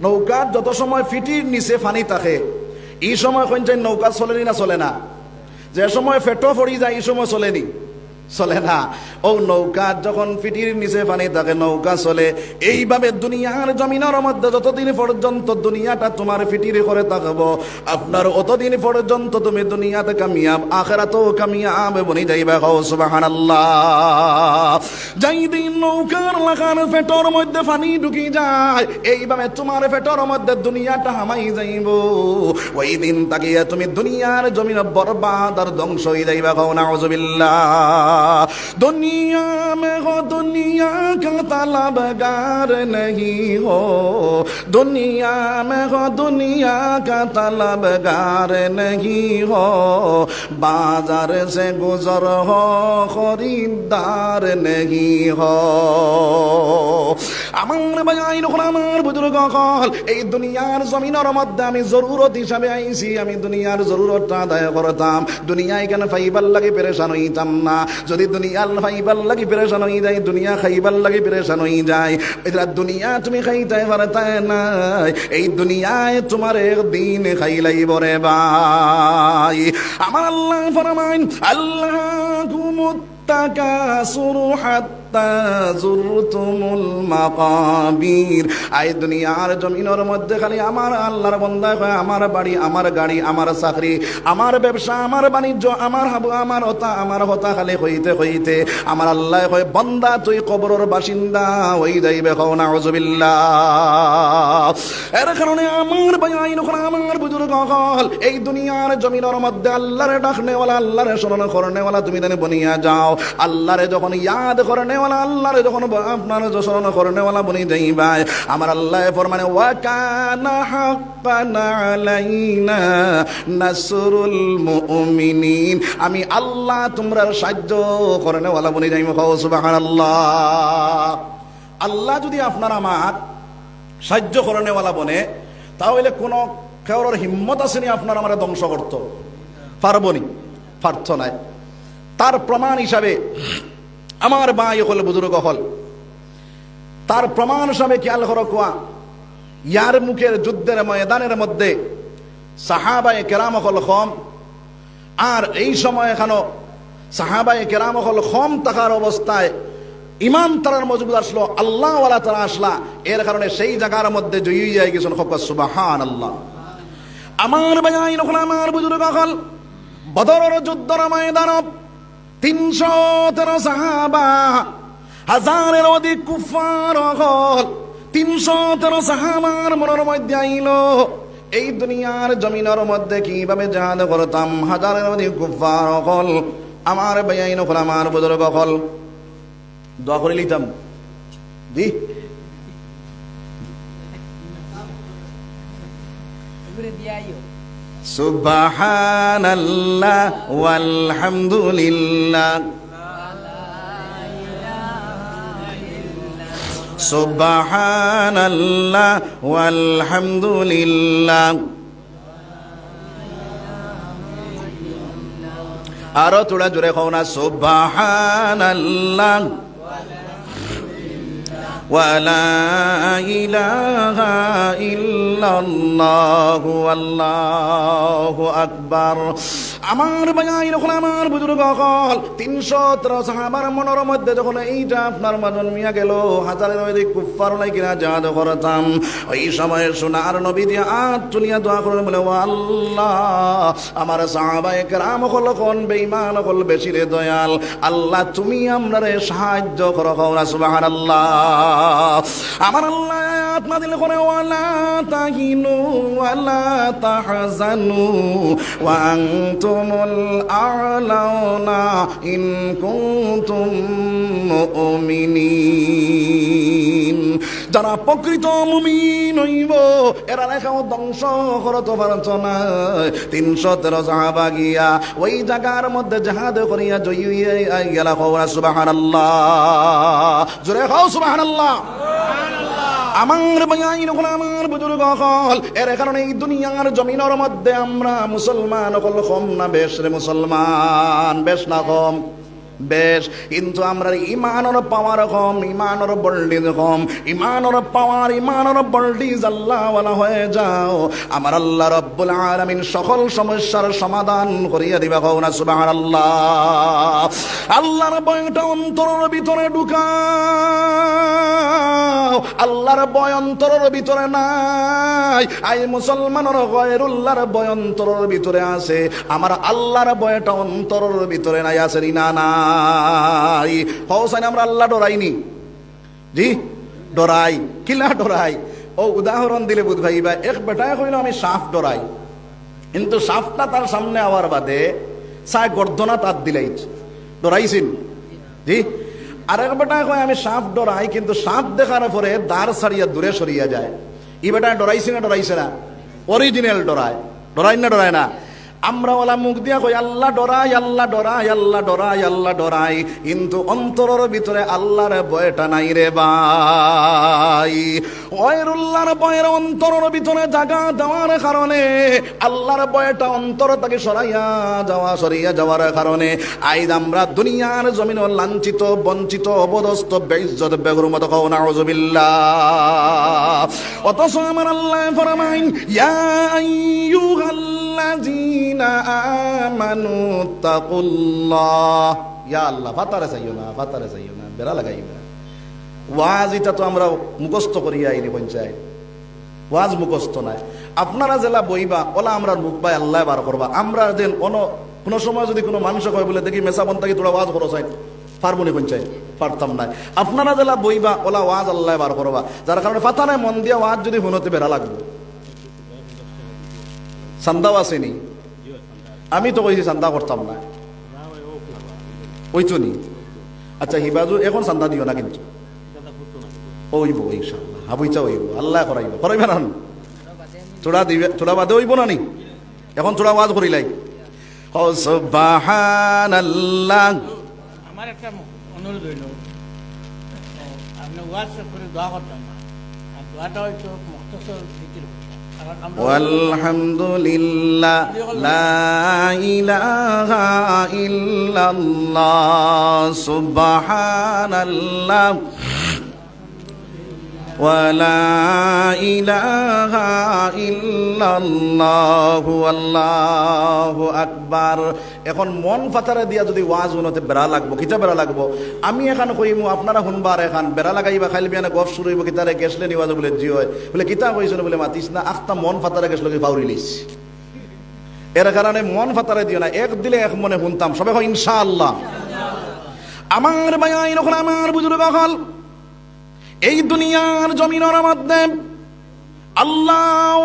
Speaker 1: নৌকার যত সময় ফিটির নিচে ফানি থাকে, এই সময় কোন চাই নৌকা চলেনি না চলে না? যে সময় ফেটো পড়ি যায় এই সময় চলেনি, চলে না। ও নৌকা যখন ফিটির নিচে পানি থাকে নৌকা চলে। এইভাবে দুনিয়ার জমিনের মধ্যে যতদিন পর্যন্ত দুনিয়াটা তোমার ফিটির করে থাকবো, আপনার অতদিন পর্যন্ত তুমি দুনিয়াতে কামিয়াব, আখিরাতেও কামিয়াব বনি যাইবে। হও সুবহানাল্লাহ। যাই দিন নৌকার লাগার পেটর মধ্যে পানি ঢুকি যায়, এইভাবে তোমার পেটর মধ্যে দুনিয়াটা হামাই যাইব। ওই দিন তাকিয়ে তুমি দুনিয়ার জমিন বরবাদ আর ধ্বংস হয়ে যাইবে। হও নাউযুবিল্লাহ। दुनिया में हो दुनिया का तलबगार नहीं हो, दुनिया में हो दुनिया का तलबगार नहीं हो, बाजार से गुजर हो खरीदार नहीं हो। আমার ভাই, আমার বুজুর্গ কল এই দুনিয়ার জমিনের মধ্যে আমি জরুরত হিসাবে আইছি, আমি দুনিয়ার জরুরতটা আদায় করতাম, দুনিয়ায় কেন ফাইবার লাগে পেরেশান হইতাম না। যদি দুনিয়ার ফাইবার লাগি পেরেশান হয়ে যায়, দুনিয়া খাইবার লাগি পেরেশান হয়ে যায়, এটা দুনিয়া তুমি খাইতে পারতে না। এই দুনিয়ায় তোমার একদিন খাইলাই বরে ভাই। আমার আল্লাহ ফরমান, আল্লাহ তাকাসুরু হাত্তা যুরতুমুল মাকাবির। আই দুনিয়ার জমিনের মধ্যে খালি আমার আল্লাহর বান্দা কয়, আমার বাড়ি, আমার গাড়ি, আমার চাকরি, আমার ব্যবসা, আমার বাণিজ্য, আমার হাবু, আমার হতা খালি হইতে হইতে আমার আল্লাহ কয়, বান্দা তুই কবরের বাসিন্দা হই যাইবে। কও নাউযুবিল্লাহ। এর কারণে আমার ভাই, আমার বুজুর্গ কল এই দুনিয়ার জমিনের মধ্যে আল্লাহরে ডাকনেওয়ালা, আল্লাহরে স্মরণ করনেওয়ালা তুমি জানে বনিয়া যাও। আল্লাহরে যখন ইয়াদ করনেওয়ালা, আল্লাহরে যখন আপনার স্মরণ করনেওয়ালা বনি যাইবা, আমার আল্লাহ ফরমানে, ওয়া কানা হাক্কান আলাইনা নাসরুল মুমিনিন। আমি আল্লাহ তোমরা সাহায্য করনেওয়ালা বনি যাইব। সুবহানাল্লাহ। আল্লাহ যদি আপনার আমার সাহায্য করনেওয়ালা বনে, তাহলে কোনো কেউর হিম্মত আসেনি আপনার আমার ধ্বংস করতে পারবনি, পারত নাই। তার প্রমাণ হিসাবে আমার ভাই হল, বুজুর্গ হল, তার প্রমাণ হিসাবে খেয়াল করো, কোয়া ইয়ার মুখের যুদ্ধের ময়দানের মধ্যে সাহাবায়ে কেরাম হল কম, আর এই সময় এখানো সাহাবায়ে কেরাম হল কম থাকার অবস্থায় ইমান তারার মজবুত আসলো, আল্লাহ ওয়ালা তারা আসলা, এর কারণে সেই জায়গার মধ্যে জয়ী যায় গেছেন। সুবহানাল্লাহ। আমার ভাই, আমার বুজুর্গ হল, বদরের যুদ্ধের ময়দান 313 সাহাবা হাজারের অধিক কুফার হল 313 সাহাবার মনের মধ্যে আইল এই দুনিয়ার জমিনের মধ্যে কিভাবে জাহাদ করতাম। হাজারের অধিক কুফার হল আমার বেআইন হল, আমার বুজুর্গ হল দোয়া করে লিতাম জি সুবহানাল্লাহ ওয়ালহামদুলিল্লাহ সুবহানাল্লাহ ওয়ালহামদুলিল্লাহ। আরো তোরা জোরে কও না সুবহানাল্লাহ ওয়ালা ইলাহা ইল্লাল্লাহু আল্লাহু আকবার। আমার ভাই যখন আমার বুজুর্গ হল 313 সাহাবার মনের মধ্যে যখন এইটা আপনার মাজন মিয়া গেল, হাজারের অধিক কুফার নাই কিনা জাহাদ করতাম, ওই সময় সোনার নবী দিয়ে আত তুলিয়া দোয়া করে বলে, ও আল্লাহ আমার সাহাবায়ে কেরাম হল কোন বেঈমান হল বেশি রে দয়াল, আল্লাহ তুমি আমরারে সাহায্য করো না সুবহানাল্লাহ। আমার আল্লাহ আপনাদের করে ওয়ালা তাহিনু ওয়ালা তাহজানু ওয়া আনতুমুল আ'লাউনা ইন কুনতুম মুমিনিন। যারা প্রকৃত মুমিন হইব এরা লেখাও ধ্বংস করতে পারত না। 313 সাহাবা গিয়া ওই জায়গার মধ্যে জাহাদ করিয়া জয়ী হইয়া গেলা। সুবহানাল্লাহ, জোরে খাও সুবহানাল্লাহ। আমার ভাই যখন আমার বুজুর্গ হল এর কারণে এই দুনিয়ার জমিনের মধ্যে আমরা মুসলমান হল কম না বেশ রে মুসলমান, বেশ না কম বেশ, কিন্তু আমরা ইমানের পাওয়ার কম, ইমানের বল্ডিজ কম, ইমানের পাওয়ার ইমানের বল্ডিজ আল্লাহ ওয়ালা হয়ে যাও, আমার আল্লাহ রব্বুল আলামিন সকল সমস্যার সমাধান করিয়া দিবা। কও না সুবহানাল্লাহ। আল্লাহর ভয়টা অন্তরের ভিতরে ঢুকাও, আল্লাহর ভয় অন্তরের ভিতরে নাই। আই মুসলমানের গয়রুল্লাহর ভয় অন্তরের ভিতরে আছে, আমার আল্লাহর ভয়টা অন্তরের ভিতরে নাই। আছে না না আমরা আল্লাহ ডরাইনি জি ডরাই কিলা ডরাই। ও উদাহরণ দিলে বুঝ ভাইবা, এক বেটায় কইল আমি সাপ ডরাই, কিন্তু সাপটা তার সামনে আওয়ার বাদে চায় গর্দনা তার দিলাই ডরাইছেন জি। আরেক বেটায় কয় আমি সাপ ডরাই, কিন্তু সাপ দেখার পরে দাঁড় ছাড়িয়া দূরে সরিয়া যায়। ই বেটায় ডরাইছে না ডরাইছে না? অরিজিনাল ডরায়, ডরাই না ডরায় না? আমরা ওলা মুখ দিয়া কই আল্লাহ ডরাই, আল্লাহ ডরাই, আল্লাহ ডরাই, আল্লাহ ডরাই, কিন্তু অন্তরের ভিতরে আল্লাহর ভয়টা নাই রে ভাই। গয়রুল্লাহর ভয়ের অন্তরের ভিতরে জায়গা দেওয়ার কারণে, আল্লাহর ভয়টা অন্তর থেকে সরিয়া যাওয়ার কারণে আইজ আমরা দুনিয়ার জমিন লাঞ্ছিত, বঞ্চিত, অবদস্ত, বেইজ্জত, বেগরমত। কও নাউযুবিল্লাহ। অথচ আমার আল্লাহ ফরমাইন ইয়া আইয়ুহাল্লাযীনা আমানু তাকুল্লাহ। ইয়া আল্লাহ ফাতারে চাইও না, ফাতারে চাইও না, বেড়া লাগাইবা। ওয়াজ এটা তো আমরা মুখস্থ করিয়া আইনি পঞ্চায়েত, ওয়াজ মুখস্থ নাই। আপনারা জেলা বইবা ওলা আমরা মুখ পাই আল্লাহ বার করবা। আমরা যেন কোনো সময় যদি কোনো মানুষ কয় বলে দেখি মেসা বন্তাকে তোরা ওয়াজ করো চাই পারবো নি পঞ্চায়েত, পারতাম নাই। আপনারা জেলা বইবা ওলা ওয়াজ আল্লাহ বার করবা, যার কারণে ফাতারে মন দিয়া ওয়াজ যদি শুনতে বেড়া লাগবে। চান্দাও আসেনি, আমি তো কইছি চান্দা করতাম না, ওই চুনি। আচ্ছা হিবাজু এখন চান্দা দিও না, কিন্তু ওইব ইনশাআল্লাহ, হাবুইচা ওইব, আল্লাহ করাইব, করাইবে না? তোরা দিবে, তোরা বাদে ওইব না নি? এখন তোরা ওয়াজ করিলাই। ও সুবহানাল্লাহ।
Speaker 2: আমার একটা অনুরোধ হইল, আপনি ওয়াজ করে দোয়া করতাম না, আর দোয়াটা হয়তো মুখতাসর জিকির হতো।
Speaker 1: ওয়ালহামদুলিল্লাহ লা ইলাহা ইল্লাল্লাহ সুবহানাল্লাহ ওয়ালা ইলাহা ইল্লাল্লাহু আল্লাহু আকবার। এখন মন ফাতারে দিয়া যদি ওয়াজ শুনতে বেড়া লাগবো, কিতা বেড়া লাগবো? আমি এখন কইমু, আপনারা শুনবার এখন বেড়া লাগাইবা, খাইলবি না গপ শুরু হইব, কিতারে গেছলে নিওয়াজ বলে জি হয় বলে কিতা কইছিল বলে মাতিস না, আখতা মন ফাতারে গেছলো কি পাউরি লিস। এর কারণে মন ফাতারে দিও না, এক দিলে এক মনে শুনতাম। সবাই হয় ইনশাআল্লাহ। আমার ভাই যখন আমার বুজুর্গ হল এই দুনিয়ার জমিনের মধ্যে আল্লাহ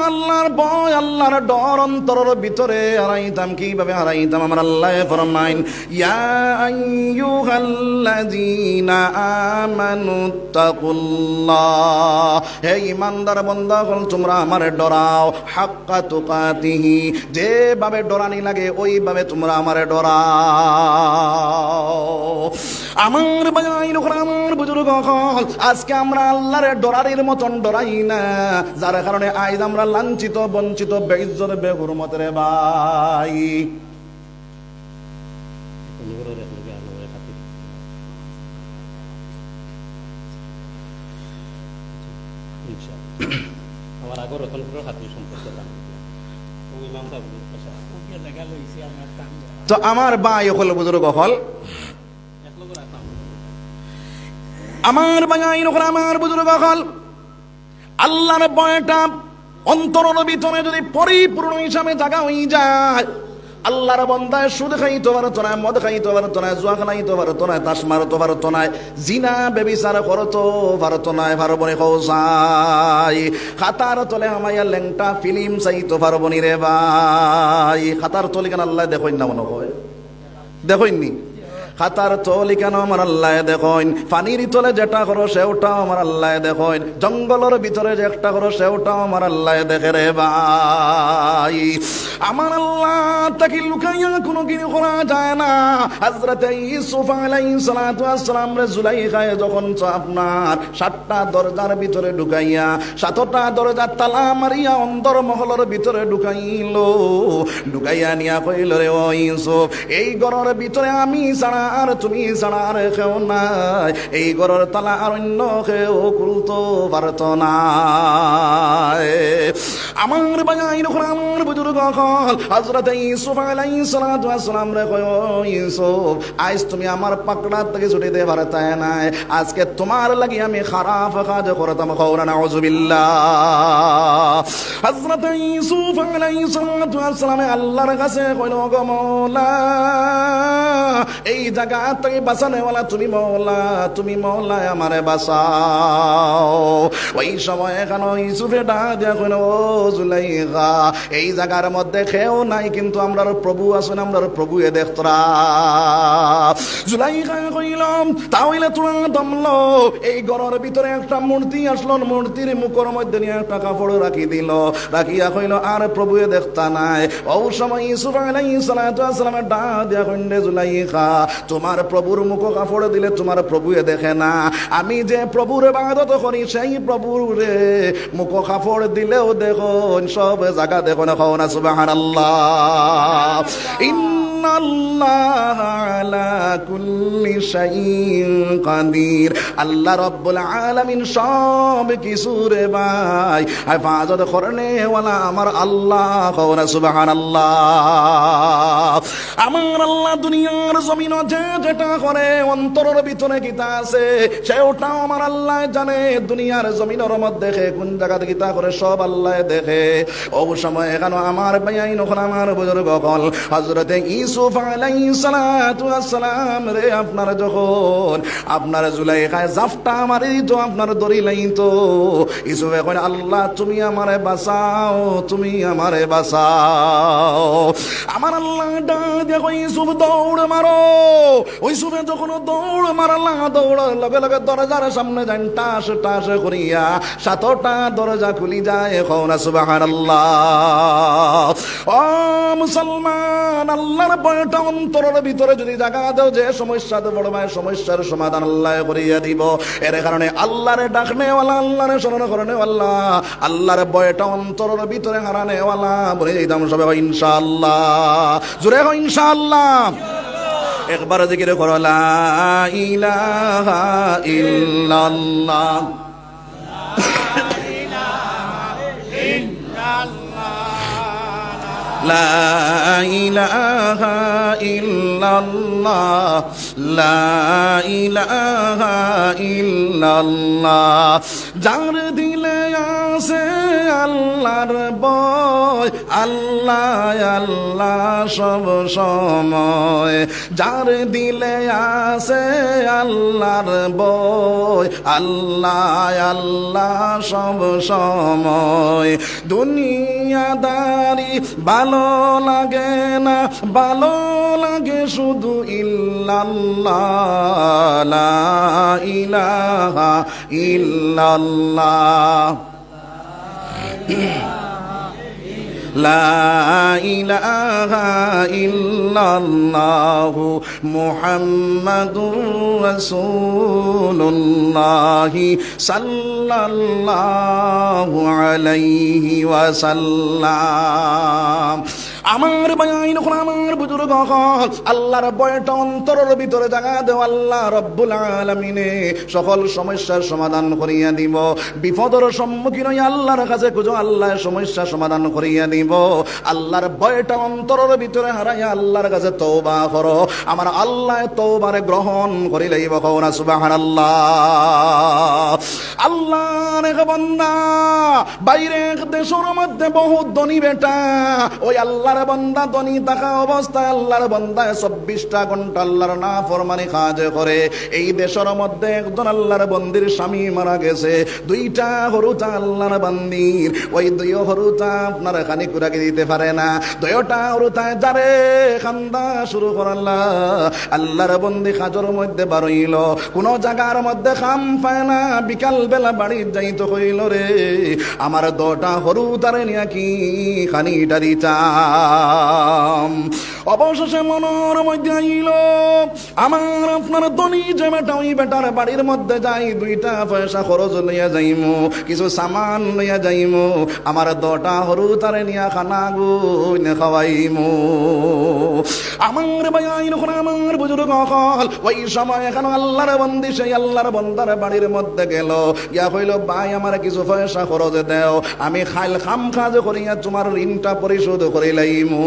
Speaker 1: আল্লাহর ভয় আল্লাহর ডর অন্তরের ভিতরে হারাইতাম কিভাবে হারাইতাম আমার আল্লাহ ফরমাইন ইয়া আইয়ুহাল্লাযীনা আমানুত্তাকুল্লাহ হে ঈমানদার বান্দাগণ তোমরা আমারে ডরাও হাক্কা তুকাতিহি যেভাবে ডরানি লাগে ওইভাবে তোমরা আমারে ডরাও আমার ভাই আমার বুজুর্গ হল আজকে আমরা আল্লাহর ডরারের মতন ডরাই না যার কারণে আজ আমরা লাঞ্ছিত বঞ্চিত বেইজ্জত বেহুরমতের ভাই
Speaker 3: আমার আগর রতনপুরের খাতির সম্পর্কে ইমাম সাহেব
Speaker 2: ওকে লেখা লইছি আমার কাম
Speaker 1: তো আমার ভাই হল বুজুর্গ হল আমার ভাই আমার বুজুর্গ হল আল্লাহর ভয়টা অন্তরের ভিতরে যদি পরিপূর্ণ হিসাবে জাগা হয়ে যায় আল্লাহর বান্দায় সুদ খাইতে পারতো না মদ খাইতে পারতো না জুয়া খাইতে পারতো না তাস মারতে পারতো না জিনা বেবিচার করতো পারতো না পারবো নি কৌসাই খাতার তলে আমায় লেংটা ফিল্ম চাইতে পারবো নি রে ভাই খাতার তলে কেন আল্লাহ দেখুন না মনে হয় দেখুননি খাতার তলি কেন আমার আল্লাহ দেখুন পানির তলে যেটা করো সেওটাও আমার আল্লাহ দেখুন জঙ্গলের ভিতরে যে একটা করো সেওটাও আমার আল্লাহ দেখে রে ভাই আমার আল্লাহ তাকে লুকাইয়া কোনো কিছু করা যায় না হযরতে ইউসুফ আলাইহিস সালাতু ওয়াস সালাম রে জুলাইখায় যখন আপনার 7টা দরজার ভিতরে ঢুকাইয়া 7টা দরজার তালা মারিয়া অন্দর মহলের ভিতরে ঢুকাইয়া নিয়া কইল রে ও ইউসুফ এই ঘরের ভিতরে আমি ছাড়া আর তুমি ছাড়া আর কেউ নাই এই ঘরের তালা আর অন্য কেউ খুলতে পারত না আমার বাজাই আমার বুজুর্গ হল হযরত ইউসুফ আলাইহিস সালাতু ওয়াস সালাম রে কয় ও ইউসুফ আজ তুমি আমার পাকড়া থেকে ছুটি দে পারতা না আজকে তোমার লাগি আমি খারাপ কাজ করতাম কওনা নাউযুবিল্লাহ হযরত ইউসুফ আলাইহিস সালাতু ওয়াস সালাম আল্লাহর কাছে কইল গো মাওলা এই জায়গা থেকে বাঁচানে ওয়ালা তুমি মওলা আমারে বাঁচাও ওই সময় এখানে ইউসুফে ডাক দিয়া কইল ও জুলাইখা এই জায়গার মধ্যে কেউ নাই কিন্তু আমরার প্রভু আছেন আমরার প্রভু এ দেখতরা জুলাইখা কইলাম তাহলে তোরা দমলো এই ঘরের ভিতরে একটা মূর্তি আসলো মূর্তির মুখের মধ্যে নিয়ে একটা কাপড় রাখি দিল রাখিয়া কইল আর প্রভু এ দেখতা নাই ও সময় ইউসুফ আলাইহিস সালাতু ওয়াস সালামের ডাক দিয়া কইলে জুলাইখা তোমার প্রভুর মুখ কাপড় দিলে তোমার প্রভু এ দেখে না আমি যে প্রভুর ইবাদত করি সেই প্রভুর রে মুখ কাপড় দিলেও দেখো সব জায়গা দেখো না খাও না সুবহানাল্লাহ ইন্নাল্লাহ আলা কুল্লি শাইইন কাদির আল্লাহ রাব্বুল আলামিন সব কিছুর ভাই হেফাজত করনে ওয়ালা আমার আল্লাহ খাও না সুবহানাল্লাহ আমার আল্লাহ দুনিয়ার জমিনে যেটা করে অন্তরের ভিতরে কিতা আছে সেটাও আমার আল্লাহ জানে দুনিয়ার জমিনের মধ্যে কোন জায়গাতে কিতা করে সব আল্লাহ দেখে ও সময় এখানে আমার ভাই নখন আমার বুজুর্গ হল হযরতে ইউসুফ আলাইহিস সালাতু ওয়াস সালাম রে আপনার যখন আপনার জুলাইখায় জাফটা মারি তো আপনার দড়ি লাইতো ইউসুফ কয় আল্লাহ তুমি আমারে বাঁচাও তুমি আমারে বাঁচাও আমার আল্লাহ ডাক দিয়ে কয় ইউসুফ দৌড় মারো ওই সুফে যখন দৌড় মারলা দৌড়ার লগে লগে দরজার সামনে যান টাস টাস করিয়া 7টা দরজা খুলি যায় এখন সুবহানাল্লাহ ও মুসলমান আল্লাহর ভয়টা অন্তরের ভিতরে যদি জায়গা দাও যে সমস্যাতে বড় ভাই সমস্যার সমাধান আল্লাহ করিয়া দিব এর কারণে আল্লাহরে ডাকনে ওয়ালা আল্লাহরে স্মরণ করনে ওয়ালা আল্লাহর ভয়টা অন্তরের ভিতরে হারানে ওয়ালা বলে যাইতাম সবাই ইনশাআল্লাহ জোরে হয় ইনশাআল্লাহ একবার জিকির করো লা ইলাহা ইল্লাল্লাহ লা ইলাহা ইল্লাল্লাহ ইল্লাল্লাহ লা ইলাহা ইল্লাল্লাহ যার দিলে আছে আল্লাহর ভয় আল্লাহ আল্লাহ সব সময় যার দিলে আছে আল্লাহর ভয় আল্লাহ আল্লাহ সব সময় দুনিয়াদারি ভালো লাগে না ভালো লাগে শুধু ইল্লাল্লাহ লা ইলাহা ইল্লাল্লাহ লা ইলাহা ইল্লাল্লাহু মুহাম্মাদুর রাসূলুল্লাহ সাল্লাল্লাহু আলাইহি ওয়াসাল্লাম আমার বায়াইন কোন আমার বুজুর্গ হল আল্লাহর ভয়টা অন্তরের ভিতরে জায়গা দেও আল্লাহ রব্বুল আলামিনে সকল সমস্যার সমাধান করিয়া দিব বিপদের সম্মুখীন হই আল্লাহর কাছে খুঁজো আল্লাহ সমস্যা সমাধান করিয়া দিব আল্লাহর ভয়টা অন্তরের ভিতরে হারাইয়া আল্লাহর কাছে তওবা করো আমার আল্লাহ তওবারে গ্রহণ করি লইব কওনা সুবহানাল্লাহ আল্লাহর বান্দা বাইরে দেশের মধ্যে বহুত ধনী বেটা ওই আল্লাহর বান্দা ধনী থাকা অবস্থায় আল্লাহর বান্দায় 24টা ঘন্টা আল্লাহর নাফরমানি কাজ করে এই দেশের মধ্যে একজন আল্লাহর বন্দির স্বামী মারা গেছে দুইটা হরুতা আল্লাহর বান্দির ওই দুই হরুতা আপনার খানি কুরাকে দিতে পারে না দুইটা হরুতা যারে খান্দা শুরু করলা আল্লাহর বন্দি কাজের মধ্যে বারইল কোন জায়গার মধ্যে খাম পায় না বিকাল বেলা বাড়ি যাইতে হইল রে আমার 2টা হরুতারে নিয়া কি খানিটা দিতাম অবশেষে মনের মধ্যে আইল আমার আপনার ধনী যে বেটা ওই বেটার বাড়ির মধ্যে যাই 2টা পয়সা খরচ লইয়া যাইমু কিছু সামান লইয়া যাইমু আমার 2টা হরুতারে নিয়া খানা গুনে খাওয়াইমু আমার ভাই আইন আমার বুজুর্গ হল ওই সময় এখন আল্লাহর বন্দি সেই আল্লাহর বন্দার বাড়ির মধ্যে গেল ইয়া কইল ভাই আমার কিছু পয়সা খরচ দেও আমি খাইল খাম কাজ করিয়া তোমার ঋণটা পরিশোধ করি লাইমু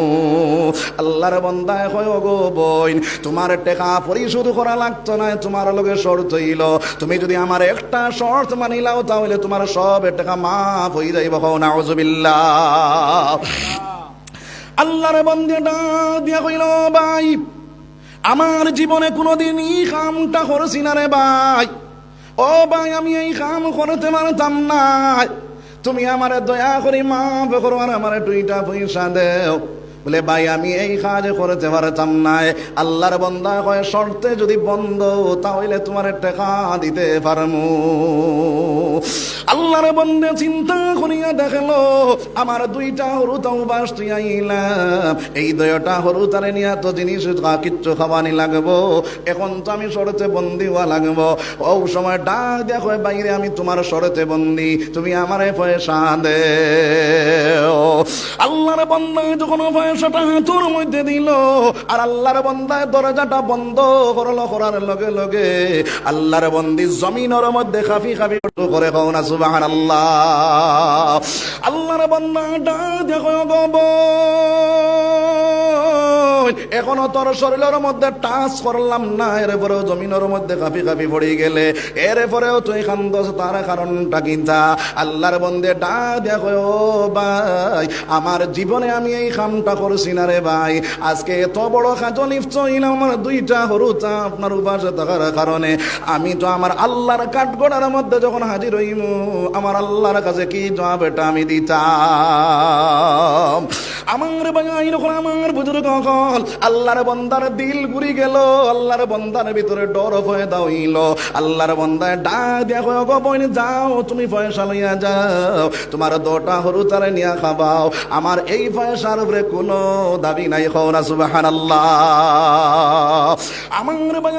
Speaker 1: আল্লাহর বন্দায় কয় গো বোন তোমার টাকা পরিশোধ করা লাগতো না তোমার লগে শর্ত হইল তুমি যদি আমার একটা শর্ত মানিলাও তাহলে তোমার সব টাকা মাফ হয়ে যাইব নাউজুবিল্লাহ আল্লাহর বন্দিটা দিয়া কইল ভাই আমার জীবনে কোনোদিন এই কামটা করছি না রে ভাই ও ভাই আমি এই কাম করতে পারতাম না তুমি আমার দয়া করে মাফ করো আর আমার 2টা পয়সা দেও বলে ভাই আমি এই কাজ করতে পারতাম না আল্লাহর বান্দা কয় শর্তে যদি বন্ধ তাহলে তোমার টাকা দিতে পারমু আল্লাহর বান্দা চিন্তা করিয়া দেখলো আমার 2টা হরুতাও বাসটি আইলাম এই 2টা হরুতারে নিয়ে তো জিনিস কিচ্ছু খাওয়ানি লাগবো এখন তো আমি শরতে বন্দি হওয়া লাগবো ও সময় ডাক দেয়া কয় বাইরে আমি তোমার শরতে বন্দি তুমি আমারে পয়সা দে আল্লাহর বান্দা যখন পয়সাটা হাতুর মধ্যে দিল আর আল্লাহর বান্দায় দরজাটা বন্ধ করলো করার লগে লগে আল্লাহর বন্দি জমিনের মধ্যে খাফি খাফি করে কও না সুবহানাল্লাহ আল্লাহর বান্দা ডাক দেখো গো এখনো তোর শরীরের মধ্যে টাচ করলাম না এরপরেও জমিনের মধ্যে কাঁপি কাঁপি পড়ে গেলে এরপরেও তুই কান্দস তার কারণটা কিনা আল্লাহর বন্দে ডাক দেখো ভাই আমার জীবনে আমি এই কামটা করছি না রে ভাই আজকে এত বড় কাজ নিশ্চয়ইলাম আমার 2টা হরুতা আপনার উপাসে থাকার কারণে আমি তো আমার আল্লাহর কাঠগড়ার মধ্যে যখন হাজির হইমু আমার আল্লাহর কাছে কি জবাব এটা আমি দিতাম আমার ভাই আমার বুজুর্গ হল আল্লাহর বন্দার দিল ঘুরি গেল আল্লাহর বন্দার ভিতরে ডর ভয় দাইল আল্লাহর বন্দায় ডাক দিয়া কয় গো বোন যাও তুমি পয়সা লইয়া যাও তোমার 2টা হরুতারে নিয়া খাবাও আমার এই পয়সার উপরে কোনো দাবি নাই কও না সুবহানাল্লাহ আমার ভাই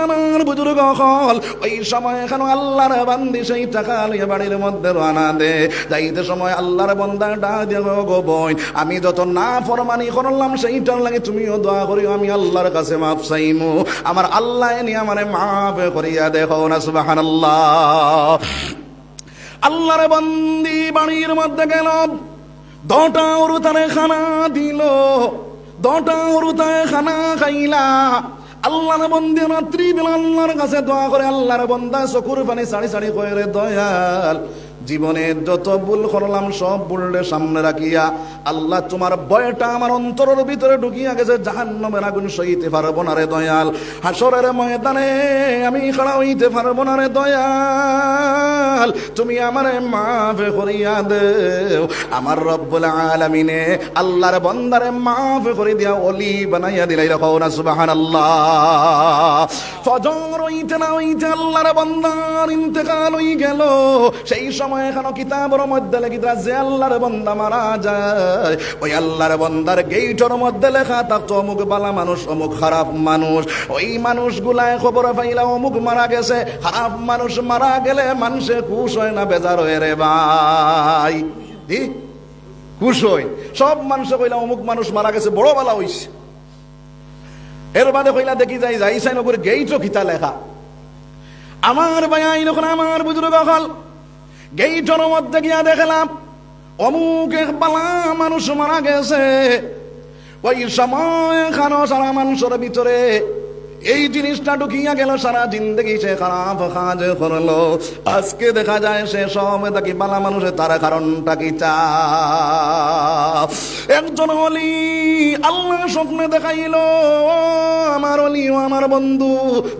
Speaker 1: আমার বুজুর্গ হল ওই সময় এখন আল্লাহর বান্দি সেই টাকা লইয়া বাড়ির মধ্যে রানা দে যাইতে সময় আল্লাহর বন্দা ডাক দিয়া কয় গো বোন আমি যত না ফরমানি করলাম সেইটার লাগে তুমিও দোয়া করিও আমি আল্লাহর কাছে মাফ চাইমু আমার আল্লাহ নিয়ে আমারে মাফ করিয়া দেখো না সুবহানাল্লাহ আল্লাহর বান্দি বাড়ির মধ্যে গেল 2টা হরুতারে খানা দিল 10টা রুতায় খানা খাইলা আল্লাহর বন্দে রাত্রি বেলা আল্লাহর কাছে দোয়া করে আল্লাহর বন্দা চকুর পানি সাড়ি সাড়ি কয়ে দয়াল জীবনে যত ভুল করলাম সব ভুলরে সামনে রাখিয়া আল্লাহ তোমার ভয়টা আমার অন্তরের ভিতরে ঢুকিয়া গেছে জাহান্নামের আগুন সইতে পারবো না রে দয়াল হাসরের ময়দানে আমি খাড়া হইতে পারবো না রে দয়াল তুমি আমারে মাফ করিয়া দেও আমার রব্বুল আলামিনে আল্লাহর বান্দারে মাফ করে দিয়া ওলি বানাইয়া দিলাই রাখো না সুবহানাল্লাহ ফজর হইতে না হইতে আল্লাহর বান্দার ইন্তেকাল হই গেল সেই সময় এখনো কিতাবের মধ্যে লেখিত আছে আল্লাহর বান্দা মারা যায় ওই আল্লাহর বান্দার গেইটের মধ্যে লেখা থাকতো অমুক বালা মানুষ অমুক খারাপ মানুষ ওই মানুষগুলায় খবর পাইলা অমুক মারা গেছে খারাপ মানুষ মারা গেলে মানুষে খুশ হয় না বেজার হয়ে রে ভাই খুশ হয় সব মানুষে কইলা অমুক মানুষ মারা গেছে বড় বালা হইছে এর বাদে কইলা দেখি যাই যাইসাই নগর গেইটও খিতা লেখা আমার ভাই যখন আমার বুজুর্গ হল গেইটের মধ্যে গিয়া দেখলাম অমুক এক বালা মানুষ মারা গেছে ওই সময় খানো সারা মানুষের ভিতরে এই জিনিসটা ঢুকিয়া গেল সারা জিন্দগি সে খারাপ কাজ করলো আজকে দেখা যায় সে সব তাকে বালা মানুষের তারা কারণটা কি চা একজন অলি আল্লাহ স্বপ্নে দেখাইল আমার অলি ও আমার বন্ধু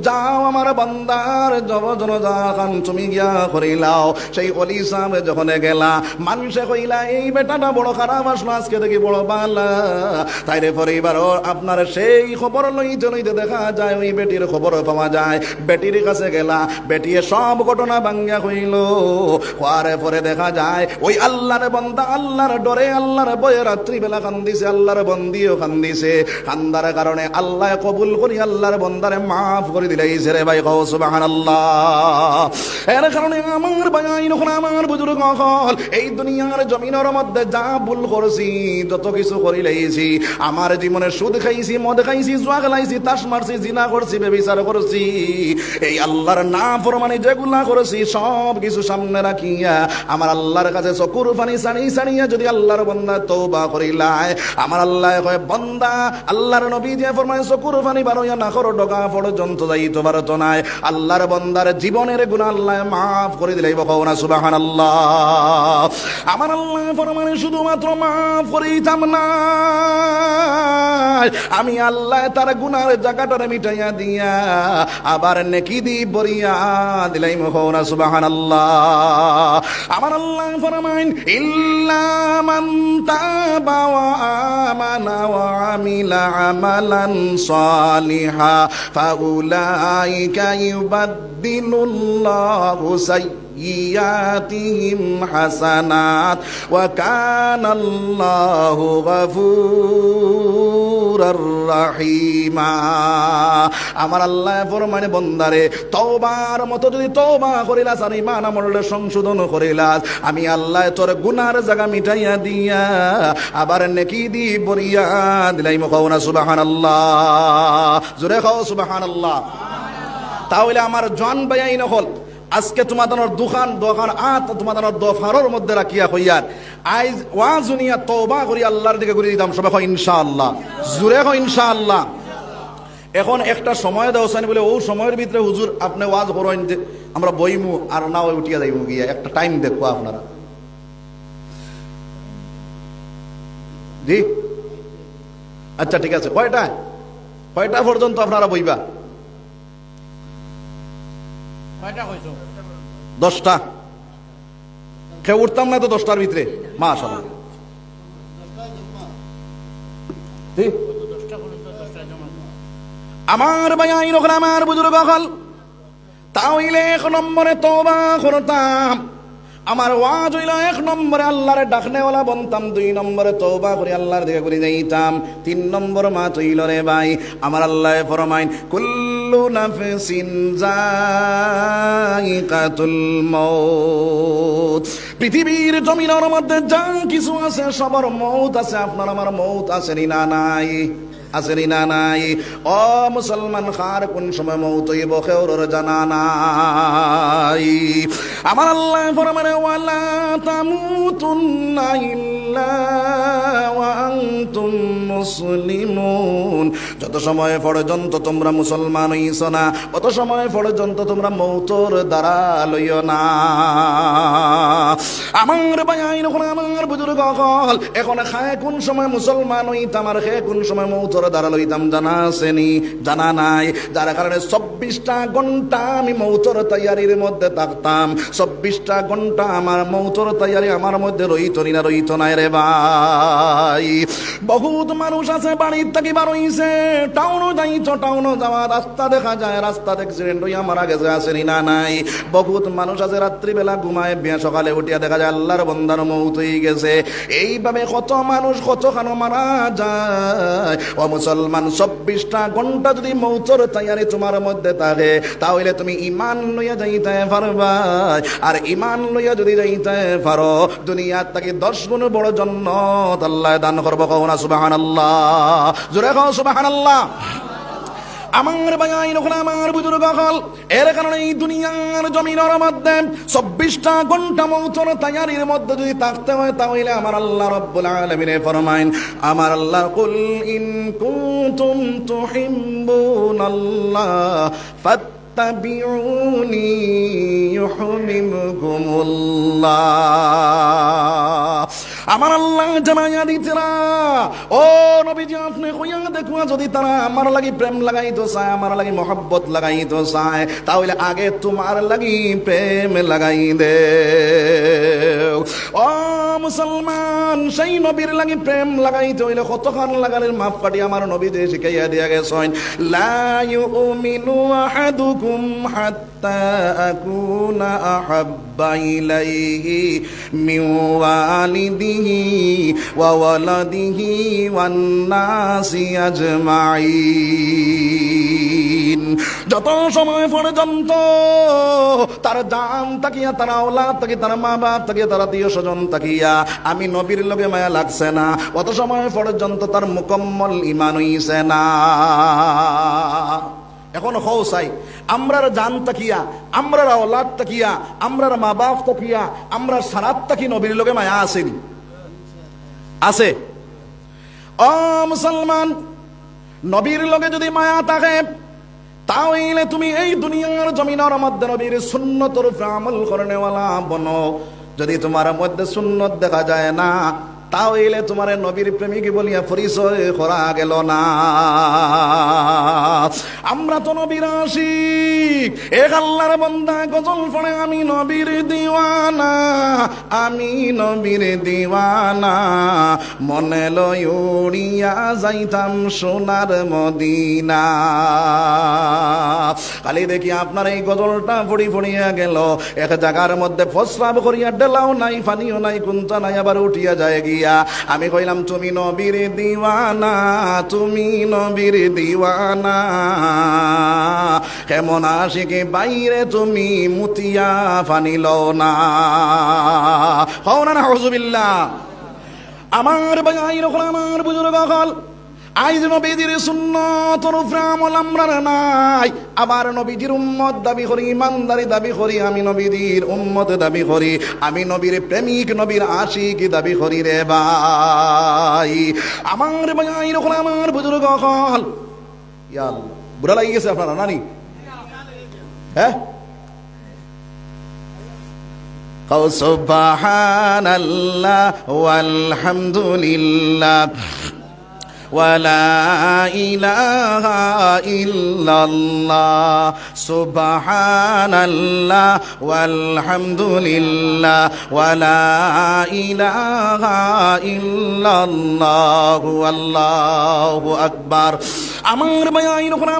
Speaker 1: যাও আমার বান্দার জবজন যাখান তুমি গিয়া করিলাও সেই অলি সাহেব যখন গেলা মানুষে কইলা এই বেটাটা বড় খারাপ আসলো আজকে দেখি বড় বালা তাইরে পরিবার আপনার সেই খবর লইতে লইতে দেখা যায় ওই বেটির খবর পাওয়া যায় বেটির কাছে গেলা বেটিয়ে সব ঘটনা ভাঙ্গা হইল হওয়ার পরে দেখা যায় ওই আল্লাহর বান্দা আল্লাহর ডরে আল্লাহর বয়ে রাত্রি বেলা কান্দিছে আল্লাহর বন্দিও কান্দিছে কান্দার কারণে আল্লাহ কবুল করি আল্লাহর বান্দারে মাফ করে দিলেইছে রে ভাই কও সুবহানাল্লাহ এর কারণে আমার ভাই যখন আমার বুজুর্গ হল এই দুনিয়ার জমিনের মধ্যে যা ভুল করছি যত কিছু করি লাইছি আমার জীবনে সুদ খাইছি মদ খাইছি জুয়া খেলাইছি তাস মারছি জিনা করছি বেবিচার করছি এই আল্লাহর নাফরমানি যেগুলা করেছি সব কিছু সামনে রাখিয়া আমার আল্লাহর কাছে চকুর পানি সানি সানিয়া যদি আল্লাহর বান্দা তওবা করিলায় আমার আল্লাহ কয় বান্দা আল্লাহর নবী যে ফরমায় চকুর পানি বারোয়া না করো ডগা পর্যন্ত যাইতে পারতো না আল্লাহর বান্দার জীবনের গুনাহ আল্লাহ মাফ করে দিলাই বকও না সুবহানাল্লাহ আমার আল্লাহ ফরমানে শুধুমাত্র মাফ করিতাম না আমি আল্লাহ তার গুনার জায়গাটারে মিটাইয়া দিয়া আবার নেকি দি বরিয়া দিলাই বকও না সুবহানাল্লাহ আমার আল্লাহ ফরমাইন ইল্লা মান তাবা ওয়া আমানা ওয়া আমিলা আমালান সালিহা ফাউলাইকা ইউবাদদিলুল্লাহু সাইয়্যাতিহিম হাসানাত ওয়া কানাল্লাহু গফুরুর রহিমা আমার আল্লাহ ফরমানে বন্দারে তওবার মতো যদি তওবা করিলাস আর ঈমান আমলে সংশোধন করিলাস আমি আল্লাহ তোর গুনার জায়গা মিটাইয়া দিয়া আবার নেকি দি বরিয়া দিলাই কও না সুবহানাল্লাহ জোরে কও সুবহানাল্লাহ তাহলে আমার জন বায়াই নহল আজকে তোমাদের দোকান তোমাদের দফারের মধ্যে রাখিয়া হইয়ার আইজ ওয়াজুনিয়া তওবা করি আল্লাহর দিকে ঘুরে দিতাম সবাই কয় ইনশাআল্লাহ জোরে কয় ইনশাআল্লাহ এখন একটা সময় দেওয়াছেন বলে ও সময়ের ভিতরে হুজুর আপনি ওয়াজ করেন যে আমরা বইমু আর না ওই উঠিয়া যাইমু গিয়া একটা টাইম দেখবো আপনারা জি আচ্ছা ঠিক আছে কয়টা পর্যন্ত আপনারা বইবা 10টা কেউ উঠতাম না তো 10টার ভিতরে মাশাআল্লাহ আমার ভাই আইন আমার বুজুর্গ হল তাহলে 1 নম্বরে তওবা করতাম আমার ওয়াজ হইল 1 নম্বরে আল্লাহর ডাকনেওয়ালা বনতাম 2 নম্বরে তওবা করে আল্লাহর দিকে ঘুরে যাইতাম 3 নম্বর মাত হইল রে ভাই আমার আল্লাহ ফরমাইন কুল্লু নাফসিন যায়িকাতুল মউত পৃথিবীর জমিনের মধ্যে যা কিছু আছে সবার মউত আছে আপনার আমার মউত আছে না নাই আসেনি না নাই? ও মুসলমান, কার কোন সময় মৌত হইব কেউর জানা নাই। আমার আল্লাহ ফরমানে ওয়ালা তামুতুন্না ইল্লা ওয়া আনতুম মুসলিমুন। যত সময় পর্যন্ত তোমরা মুসলমান হইছ না, অত সময় পর্যন্ত তোমরা মৌতর দ্বারা লইও না। আমার ভাইয়াইন, আমার বুজুর্গ হল, এখন খায় কোন সময় মুসলমান হইতাম আর খে কোন সময় মৌতর দ্বারা লইতাম জানা আসেনি? জানা নাই। যার কারণে 24টা ঘন্টা আমি মৌতর তৈয়ারির মধ্যে থাকতাম। 24টা ঘন্টা আমার মৌতর তৈয়ারি আমার মধ্যে রইত না, রইত নাই রে ভাই। বহুত মানুষ আছে বাড়ির থেকে বার হইছে, টাউনও যাইতো, টাউনও যাওয়া রাস্তা দেখা যায়, রাস্তা অ্যাক্সিডেন্ট হইয়া মারা গেছে, আসেনি না নাই? বহুত মানুষ আছে রাত্রিবেলা ঘুমায়, বিয়া সকালে উঠিয়া দেখা যায় আল্লাহর বন্দার মৌত হয়ে গেছে। এইভাবে কত মানুষ কতখানো মারা যায়। ও মুসলমান, 24টা ঘন্টা যদি মৌতর তৈয়ারি তোমার মধ্যে থাকে, তাহলে তুমি ইমান লইয়া যাইতে পারবা। আর ইমান লইয়া যদি যাইতে পারো, দুনিয়ার থেকে 10 গুণ বড় জান্নাত আল্লাহ দান করবো। কও না সুবহানাল্লাহ? জোরে কও সুবহানাল্লাহ। আমার ভাইয়াইন, আমার বুজুর্গ হল, এর কারণে এই দুনিয়ার জমিনের মধ্যে 24টা ঘন্টা মৌতর তৈয়ারির মধ্যে যদি থাকতে হয়, তাহলে আমার আল্লাহ রাব্বুল আলামিন ফরমাইন, আমার আল্লাহ কুল ইন কুনতুম তুহিব্বুনাল্লাহ ফাত্তাবিউনি ইউহিব্বুকুমুল্লাহ। আমার আল্লাহ জানাইয়া দিতেরা, ও নবীজি আপনি কইয়া দেখুয়া, যদি তারা আমার লাগি প্রেম লাগাইতো চায়, আমার লাগি মহব্বত লাগাইতো চায়, তাহলে আগে তোমার লাগি প্রেম লাগাই দে। ও মুসলমান, সেই নবীর লাগি প্রেম লাগাইতে হইলে কতখান লাগানের মাপ কাটি আমার নবী যে শিখাইয়া দিয়া গেছেন, লা ইউমিনু আহাদুকুম হাত্তা আকুনা আহাব্বা ইলাইহি মিন ওয়ালিদিহি ওয়া ওয়ালাদিহি ওয়ান নাসি আজমাইন। যত সময় পর্যন্ত তার জান তাকিয়া, তার আওলাদ তাকিয়া, তার মা বাপ তাকিয়া, তার আত্মীয় স্বজন তাকিয়া আমি নবীর লগে মায়া লাগছে না, অত সময় পর্যন্ত তার মুকম্মল ঈমান হইছে না। এখন হৌসাই আমরার জান তাকিয়া, আমরার আওলাদ তাকিয়া, আমরার মা বাপ তাকিয়া, আমরার সারাত তাকি নবীর লগে মায়া আসেনি? আছে? ও মুসলমান, নবীর লগে যদি মায়া থাকে, তাহলে তুমি এই দুনিয়ার জমিনের মধ্যে নবীর সুন্নতের উপর আমল করনেওয়ালা বনো। যদি তোমার মধ্যে সুন্নত দেখা যায় না, তাহলে তোমার নবীর প্রেমিক বলিয়া পরিচয় করা গেল না। আমরা তো নবীর আশিক, এক আল্লাহর বান্দা গজল পড়ে, আমি নবীর দিওয়ানা, আমি নবীর দিওয়ানা, মনে লই উড়িয়া যাইতাম সোনার মদিনা। খালি দেখি আপনার এই গজলটা পড়িয়া গেল, এক জায়গার মধ্যে প্রস্রাব করিয়া ডেলাও নাই, পানিও নাই, কুঞ্চা নাই, আবার উঠিয়া যায় গিয়া। আমি কইলাম তুমি নবীর দিওয়ানা, তুমি নবীর দিওয়ানা, কেমন আশিকে বাইরে তুমি মুতিয়া পানি লও না। হও না নাউযুবিল্লাহ। আমার ভাই, আমার বুজুর্গ হল, আইজ নবীজির সুন্নতের উপরে আমল আমরার নাই, আবার নবীজির উম্মত দাবি করি, ইমানদারি দাবি করি, আমি নবীজির উম্মত দাবি করি, আমি নবীর প্রেমিক, নবীর আশিক দাবি করি রে ভাই। আমার ভাই, আমার বুজুর্গ হল, ইয়া আল্লাহ, বুড়া লাগি গেছে আপনারা নানি? হ্যাঁ, সুবহানাল্লাহ ওয়ালহামদুলিল্লাহ ওয়ালা ইলাহা ইল্লাল্লাহ, সুবহানাল্লাহ ওয়ালহামদুলিল্লাহ ওয়ালা ইলাহা ইল্লাল্লাহ, আল্লাহু আকবার। আমার ভাই,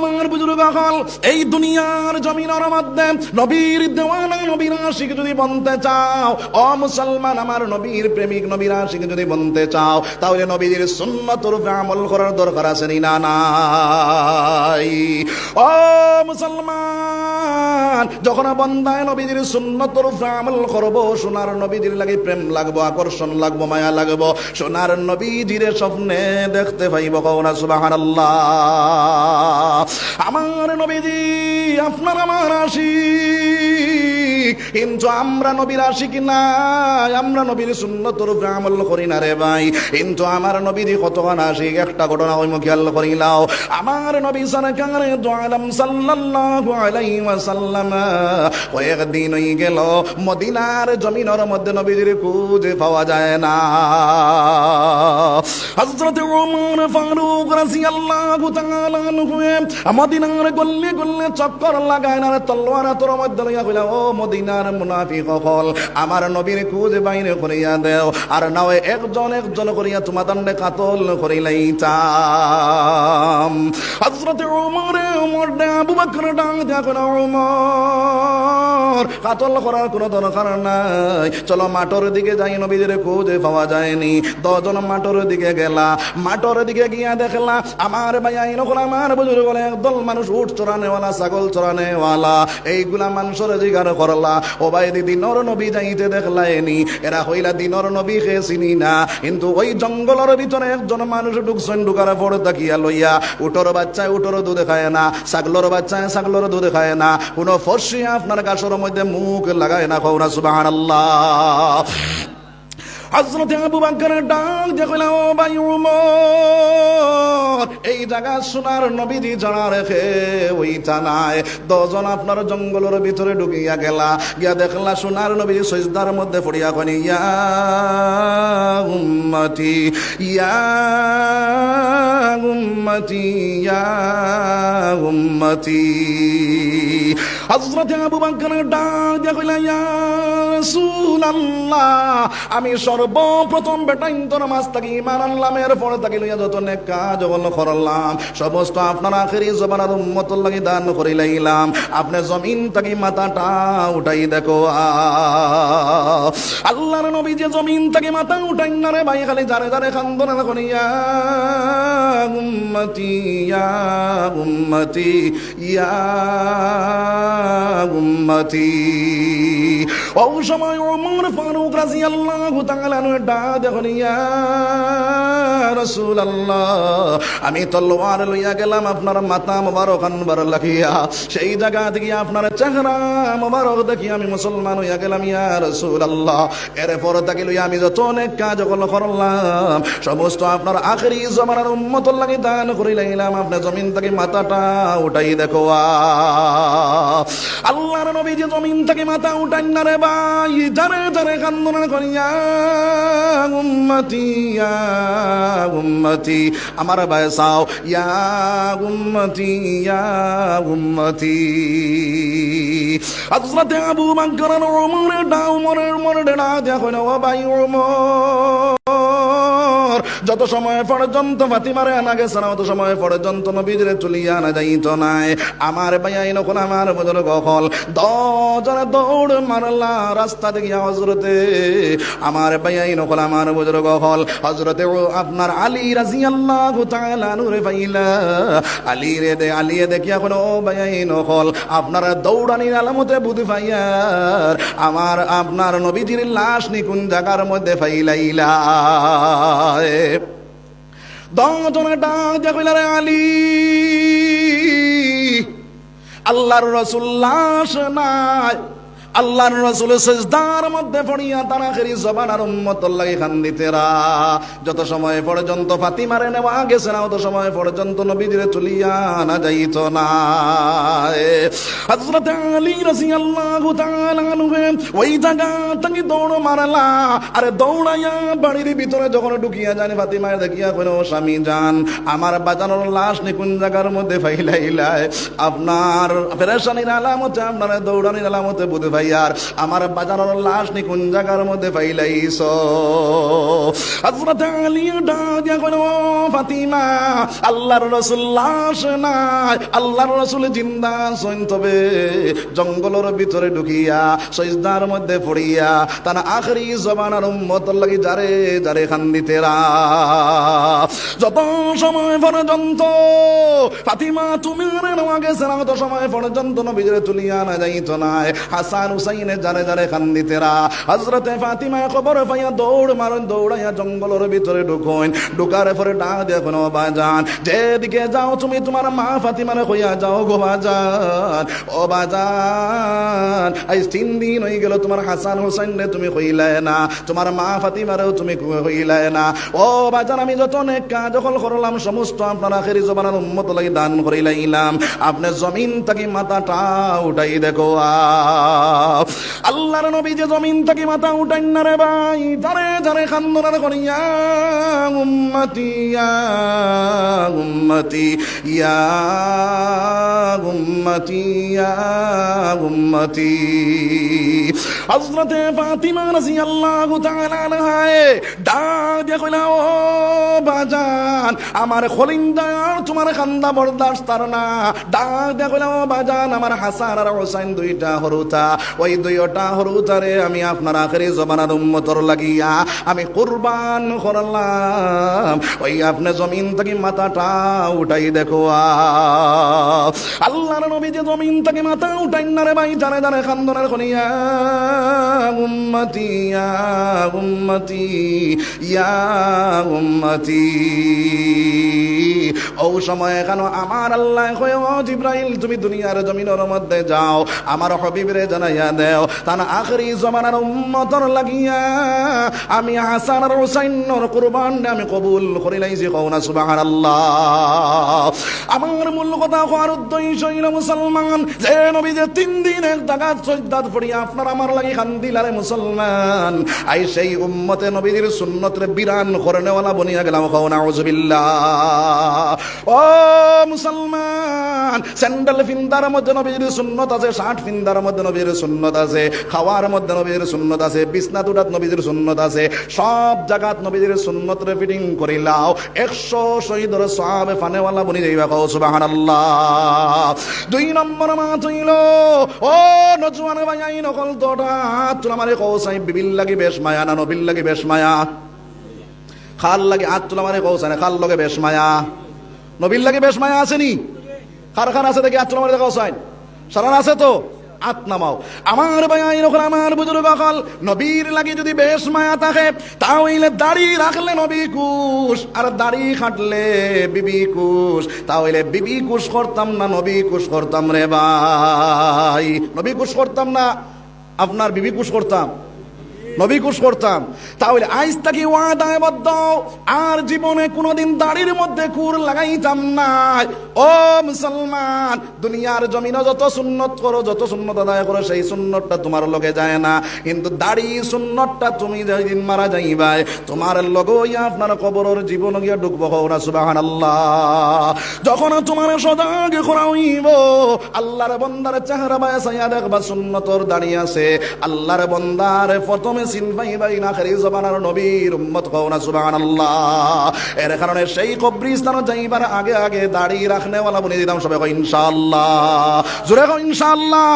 Speaker 1: আমার বুজুর্গ হল, এই দুনিয়ার জমিনের মধ্যে নবীর দেওয়ানা, নবীর আশিক যদি বনতে চাও, ও মুসলমান, আমার নবীর প্রেমিক, নবীর আশিক যদি বনতে চাও, তাহলে নবীর সুন্নতের উপর আমল করার দরকার আছে না নাই? ও মুসলমান, যখন বন্দায় নবীজির সুন্নতর উপরে আমল করব, সোনার নবীজির লাগি প্রেম লাগবো, আকর্ষণ লাগবো, মায়া লাগবো, সোনার নবীজির স্বপ্নে দেখতে পাইব। কওনা সুবহানাল্লাহ। আমার নবীজি আপনার আমার আশিক, কিন্তু আমরা নবীর আশিক না, আমরা নবীর সুন্নতর উপরে আমল করি না রে ভাই। কিন্তু আমার নবীজি কতখান আশিক, একটা ঘটনা হইম খেয়াল করিলাও। আমার নবী সরকারে দু আলম সাল্লাল্লাহু আলাইহি ওয়াসাল্লাম কয়েকদিন হই গেল মদিনার জমিনের মধ্যে নবীজির খুঁজে পাওয়া যায় না। হযরত ওমর ফারুক রাদিয়াল্লাহু তাআলা আনহু মদিনার গল্লে গল্লে চক্কর লাগায় না, তলোয়ার তোর মধ্যে লইয়া কইলা, ও মদিনার মুনাফিক হল, আমার নবীর খুঁজে বাইরে করিয়া দেও, আর নাও একজন একজন করিয়া তোমার দণ্ডে কাতল করিলাইতাম। হযরত ওমর আবু বকর ডাক দিয়া কইলা, ওমর কাতল করার কোনো দরকার নাই, চলো মাঠের দিকে যাই, নবীদের খুঁজে পাওয়া যায়নি। 10 জন মাঠের দিকে গেলা, মাঠের দিকে গিয়া দেখলা আমার ভাই আইন আমার বুজুর্গ বলে একদল মানুষ উট চড়ানেওয়ালা, ছাগল চড়ানেওয়ালা, এইগুলা মানুষের জিগার করলা, ও ভাই দিনর নবী যাইতে দেখলাইনি, এরা হইলা দিনর নবী খে চিনি না। কিন্তু ওই জঙ্গলের ভিতরে একজন মানুষ ঢুকছেন, ঢুকার পর তাকিয়া লইয়া উটোর বাচ্চায় উটোর দুধ খায় না, ছাগলের বাচ্চায় ছাগলের দুধ খায় না, কোনো ফর্সি আপনার গাছের মধ্যে মুখ লাগায় না। কওনা সুবহানাল্লাহ। হযরত আবু বকর ডাক দিয়ে কইলা, ও ভাই ওমর, এই জায়গা সোনার নবীজি জানা রেখে ওইটা নাই। 10 জন আপনার জঙ্গলের ভিতরে ঢুকিয়া গেলা, গিয়া দেখলা সোনার নবীজি সিজদার মধ্যে পড়িয়া কইনি, ইয়া উম্মতি ইয়া উম্মতি ইয়া উম্মতি। হযরত আবু বকর ডাক দিয়ে কইলা, ইয়া রাসূলুল্লাহ, আমি সর্বপ্রথম বেটাইন তোর মাস থাকি ইমান আনলাম, এরপর তাকে লইয়া যত নেক কাজ করলাম সমস্ত আপনার আখেরি জমানার উম্মতের লাগি দান করিলাইলাম। আপনি জমিন থাকি মাথাটা উঠাই দেখো। আল্লাহর নবী যে জমিন থাকি মাথা উঠাই না রে ভাই, খালি যারে যারে খান্দন এখন, ইয়া উম্মতি ইয়া উম্মতি ইয়া উম্মতি। ও সময় ওমর ফারুক রাদিয়াল্লাহু তাআলা ডাক দেখুন, ইয়া রাসূলুল্লাহ, আমি তলোয়ার লইয়া গেলাম আপনার মাথা মোবারক আনবার লাগিয়া, সেই জায়গা থেকে আপনার চেহারা মোবারক দেখি আমি মুসলমান হইয়া গেলাম। ইয়া রাসূলুল্লাহ, এরপর তাকে লইয়া আমি যত অনেক কাজ করলাম সমস্ত আপনার আখেরি জমানার উম্মতের লাগি দান করিলাম। আপনি জমিন থেকে মাথাটা উঠাই দেখো। আল্লাহর নবী যে জমিন থেকে মাথা উঠাই না রে ভাই, যারে যারে কান্দনা করিয়া উম্মতি ইয়া উম্মতি, আমার ভাই সাও, ইয়া উম্মতি ইয়া উম্মতি। হযরত আবু বকর ওমরের ডা দেখো না, ও ভাই ওমর, যত সময় পর্যন্ত ফাতিমারে আনা গেছে না, অত সময় পর্যন্ত নবীজিরে তুলিয়া আনা যাইত নাই। আমার ভাই নখন আমার বুজুর্গ হল 10 জন দৌড় মারলা রাস্তা থেকে হযরতে আমার ভাই নখন আমার বুজুর্গ হল হযরতে আপনার আলী রাদিয়াল্লাহু তাআলা নূরে পাইলা। আলী রে দেখিয়া কোন ও ভাই নখন আপনার দৌড়ানির আলামতে বুঝি পাইয়ার আমার আপনার নবীজির লাশ নিকুন জায়গার মধ্যে পাইলাইলা। 10 জনে ডাক দিয়া কইলা, রে আলী, আল্লাহর রাসূল লাশ নাই। আল্লাহর রাসূল সিজদার মধ্যে পড়িয়া তার আখেরি জবানার উম্মতের লাগি কান্দিতেরা। যত সময় পর্যন্ত ফাতিমারে নেওয়া গেছে না, অত সময় পর্যন্ত নবীজিরে তুলিয়া না যাইত না। হযরত আলী রাদিয়াল্লাহু তাআলা আনহু ওই জায়গা থেকে দৌড় মারলা। আরে দৌড়াইয়া বাড়ির ভিতরে যখন ঢুকিয়া যান, ফাতিমারে দেখিয়া কইল, স্বামী যান, আমার বাজানোর লাশ নিকুন জায়গার মধ্যে ফাইলাইলায়। আপনার পেরেশানির আলামতে, আপনার দৌড়ানির আলামতে বুঝে ভাইয়ার আমার বাজানোর লাশ নি কোন জায়গার মধ্যে পাইলাইছ হযরত আলী ডাক করে ও ফাতিমা আল্লাহর রাসূল লাশ নাই আল্লাহর রাসূল জিন্দা আছেন তবে জঙ্গলের ভিতরে ঢুকিয়া সিজদার মধ্যে পড়িয়া তার আখরি জবানার উম্মতর লাগি যারে যারে খান্দিতেরা যত সময় পর্যন্ত ফাতিমা তুমি নেওয়া গেছে না তত সময় পর্যন্ত নবীরে তুলিয়া না যাইত নাই হাসান হুসাইনে যারে যারে খান্দিতেরা হযরতে ফাতিমা খবর পাইয়া দৌড় মারেন দৌড়াইয়া জঙ্গলের ভিতরে ঢুকইন ঢুকার পরে ডাক দিয়ে কোনো বাজান যেদিকে যাও তুমি তোমার মা ফাতিমারে কইয়া যাও গো বাজান ও বাজান আজ 3 দিন হয়ে গেল তোমার হাসান হুসাইন রে তুমি কইলাই না তোমার মা ফাতিমারেও তুমি কইলাই না ও বাজান আমি যত নেক কাজ যখন করলাম সমস্ত আপনার আখেরি জবানার উম্মত লাগি দান করিলাইলাম আপনি জমিন থেকে মাথাটা উঠাই দেখো আল্লাহর নবী যে জমিন থেকে মাথা উঠাইন না রে ভাই যারে যারে খান্দনার করিয়া উম্মতি ইয়া উম্মতি ইয়া উম্মতি ইয়া উম্মতি হযরতে ফাতিমা রাদিয়াল্লাহু তাআলা আনহা ডাক দিয়া কইলা ও বাজান আমার খলিন্দার তোমার খান্দা বরদাস্ত আর না ডাক দিয়া কইলা ও বাজান আমার হাসান আর হুসাইন দুইটা হরুতা ওই দুইটা হরুতারে আমি আপনার আখেরি জমানার উম্মতর লাগিয়া আমি কুরবান করলাম ওই আপনি জমিন থেকে মাথাটা উঠাই দেখো আল্লাহর নবী যে জমিন থেকে মাথা উঠাই না রে ভাই জানে জানে খান্দনের খনিয়া উম্মতি ইয়া উম্মতি ইয়া উম্মতি ও সময় কেন আমার আল্লাহ কয় ও জিবরাইল তুমি দুনিয়ার জমিনের মধ্যে যাও আমার হাবিবরে জানাইয়া দেও তার আখেরি জমানার উম্মতর লাগিয়া আমি হাসান আর হুসাইনের কুরবান আমি কবুল করি লাইছি কওনা সুবহানাল্লাহ আমার মূল কথা হওয়ার উদ্দেশ্য হইল মুসলমান যে নবী যে 3 দিন এক জায়গায় সজদাত পড়িয়া আপনার আমার লাগি খান্দিলারে মুসলমান আই সেই উম্মতে নবীর সুন্নতরে বিরান করে নেওয়ালা বনিয়া গেলাম কওনা আউযুবিল্লাহ ও মুসলমান স্যান্ডেল ফিন্দার মধ্যে নবীর সুন্নত আছে শার্ট ফিন্দার মধ্যে নবীর সুন্নত আছে খাওয়ার মধ্যে নবীর সুন্নত আছে বিছনা দুটাত নবীর সুন্নত আছে সব জায়গাত নবীর সুন্নতরে ফিটিং করিলাও 100 শহীদের সওয়াব ফানেওয়ালা বনি যাইবা কও সুবহানাল্লাহ 2 নম্বর মাত হইল ও নজওয়ান ভাই নকল তোটা তুলা মারে কও সাহেব বিবিল লাগি বেশ মায়া না নবীর লাগি বেশ মায়া খাল লাগে হাত তুলা মারে কও সাহেব খাল লগে বেশ মায়া নবীর লাগে বেশ মায়া আসেনি কারখানা আছে দেখি হাত তুলা মারে কও সাহেব সারান আছে তো হাত নামাও আমার ভাই এরকম আমার বুজুর্গ কাল নবীর লাগে যদি বেশ মায়া থাকে তাহলে দাড়ি রাখলে নবী কুশ আর দাড়ি খাটলে বিবি কুশ তাহলে বিবি কুশ করতাম না নবী কুশ করতাম রে ভাই নবী কুশ করতাম না আপনার বিবি কুশ করতাম নবী কুশ করতাম তাহলে আজ থেকে ওয়াদাবদ্ধ আর জীবনে কোনোদিন দাড়ির মধ্যে কুর লাগাইতাম না ও মুসলমান দুনিয়ার জমিনে যত সুন্নত করো যত সুন্নত আদায় করো সেই সুন্নতটা তোমার লগে যায় না কিন্তু দাড়ি সুন্নতটা তুমি যেদিন মারা যাইবাই তোমার লগে আপনার কবরের জীবন গিয়া ঢুকবো না সুবহানাল্লাহ যখন তোমার সজাগ করা হইব আল্লাহর বান্দার চেহারা বায়া সাইয়া দেখবা সুন্নতর দাড়ি আছে আল্লাহর বান্দার প্রথমে সিনবাই বাই না আখেরি জমানার নবীর উম্মত কও না সুবহানাল্লাহ এর কারণে সেই কবরস্থানে যাইবার আগে আগে দাড়ি রাখনেওয়ালা বনে দিতাম সবাই কই ইনশাআল্লাহ জোরে কই ইনশাআল্লাহ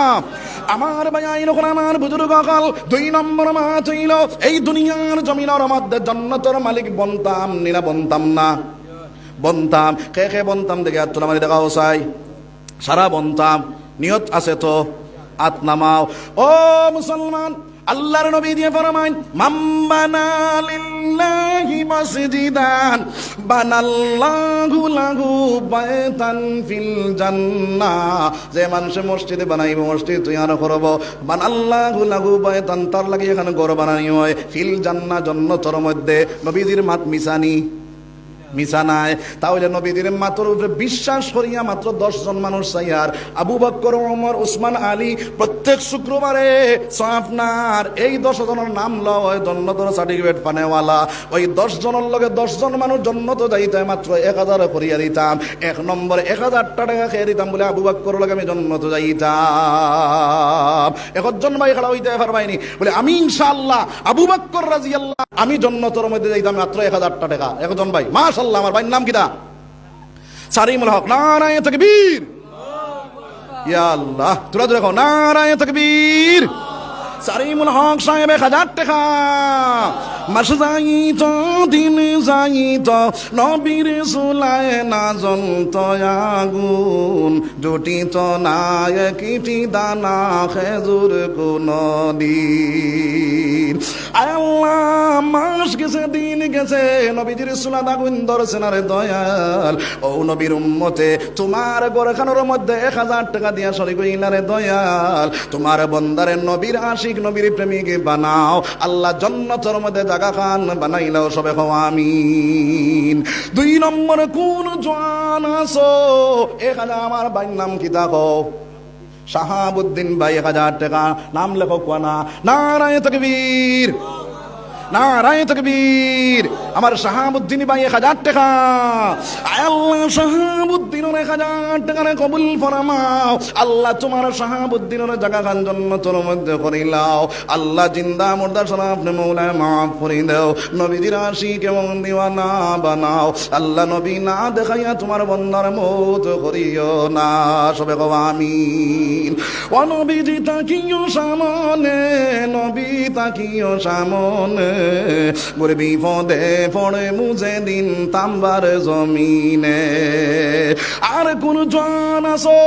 Speaker 1: আমার ভাই এরকম আমার বুজুর্গ কাল 2 নম্বর মাত হইল এই দুনিয়ার জমিনের মধ্যে জান্নাতের মালিক বনতাম নিনা বনতাম না বনতাম কে কে বনতাম দেখে হাত তোলা মারি দেখাও চাই সারা বনতাম নিয়ত আছে তো হাত নামাও ও মুসলমান আল্লাহর নবী দিয়ে ফরমান মান বানা লিল্লাহি মাসজিদান বানাল্লাহু লাহু বাইতান ফিল জান্নাহ যে মানুষ মসজিদে বানাইব মসজিদ তৈরি করব বানাল্লাহু লাহু বাইতান তার লাগি এখানে ঘর বানানি হয় ফিল জান্নাহ জান্নাতের মধ্যে নবীজির মাত মিসানি মিছা নাই। তাহলে নবীদের মাতর উপরে বিশ্বাস করিয়া মাত্র 10 জন মানুষ চাই। আর আবু বকর, ওমর, উসমান, আলী প্রত্যেক শুক্রবারে আপনার এই 10 জনের নাম লয় জন্নতর সার্টিফিকেট পানেওয়ালা। ওই 10 জনের লগে 10 জন মানুষ জন্নত যাইতে মাত্র 1000 করিয়া দিতাম। 1 নম্বরে 1000 টাকা খেয়ে দিতাম বলে আবু বকর লগে আমি জন্নত যাইতাম। একজন ভাই খাড়া হইতে পারবাইনি বলে আমি ইনশাআল্লাহ আবু বকর রাদিয়াল্লাহু আমি জন্নতর মধ্যে যাইতাম মাত্র 1000 টাকা। একজন ভাই মাশাআল্লাহ, আমার ভাইয়ের নাম কিটা? সারিমুল হক। নারায়ে তাকবীর। ইয়া আল্লাহ, তোরা তো দেখো নারায়ে তাকবীর। সারিমুল হক সাহেব 1000 টাকা। মাস যাইত দিন যাইত নবীর চুলায় না জ্বলত আগুন, জুটিত না একটি দানা খেজুর কোনদিন। আল্লাহ মাস গেছে দিন গেছে নবীজির চুলা আগুন ধরছে না রে দয়াল। ও নবীর উম্মতে তোমার ঘরখানোর মধ্যে 1000 টাকা দিয়া সরি কইলা রে দয়াল। তোমার বন্দারে নবীর আশিক নবীর প্রেমিক বানাও। আল্লাহ জান্নাতের মধ্যে জায়গা খান বানাইলাও, সবে কও আমিন। 2 নম্বর কোন জওয়ান আছো? এখানে আমার ভাইয়ের নাম কি দেখো? শাহাবুদ্দিন ভাই 1000 টাকা। নাম লেখো কোনা। নারায়ে তাকবীর, নারায়ে তাকবীর। আমার শাহাবুদ্দিন ভাই 1000 টাকা। আল্লাহ শাহাবুদ্দিনের 1000 টাকা কবুল ফরমাও। আল্লাহ তোমার শাহাবুদ্দিনের জায়গা খান জান্নাতের মধ্যে করিলাও। আল্লাহ জিন্দা মুর্দা শরাফ নে মৌলায় মাফ করে দাও। নবীজির আশিক এবং দিওয়ানা বানাও। আল্লাহ নবী না দেখাইয়া তোমার বন্দার মওত করিও না, সবে কও আমিন। ও নবীজি তাকিও সামনে, নবী তাকিও সামনে, মোর বিপদে পড়ে মুজে দিন তাম্বার জমিনে। আর কোন জওয়ান আছো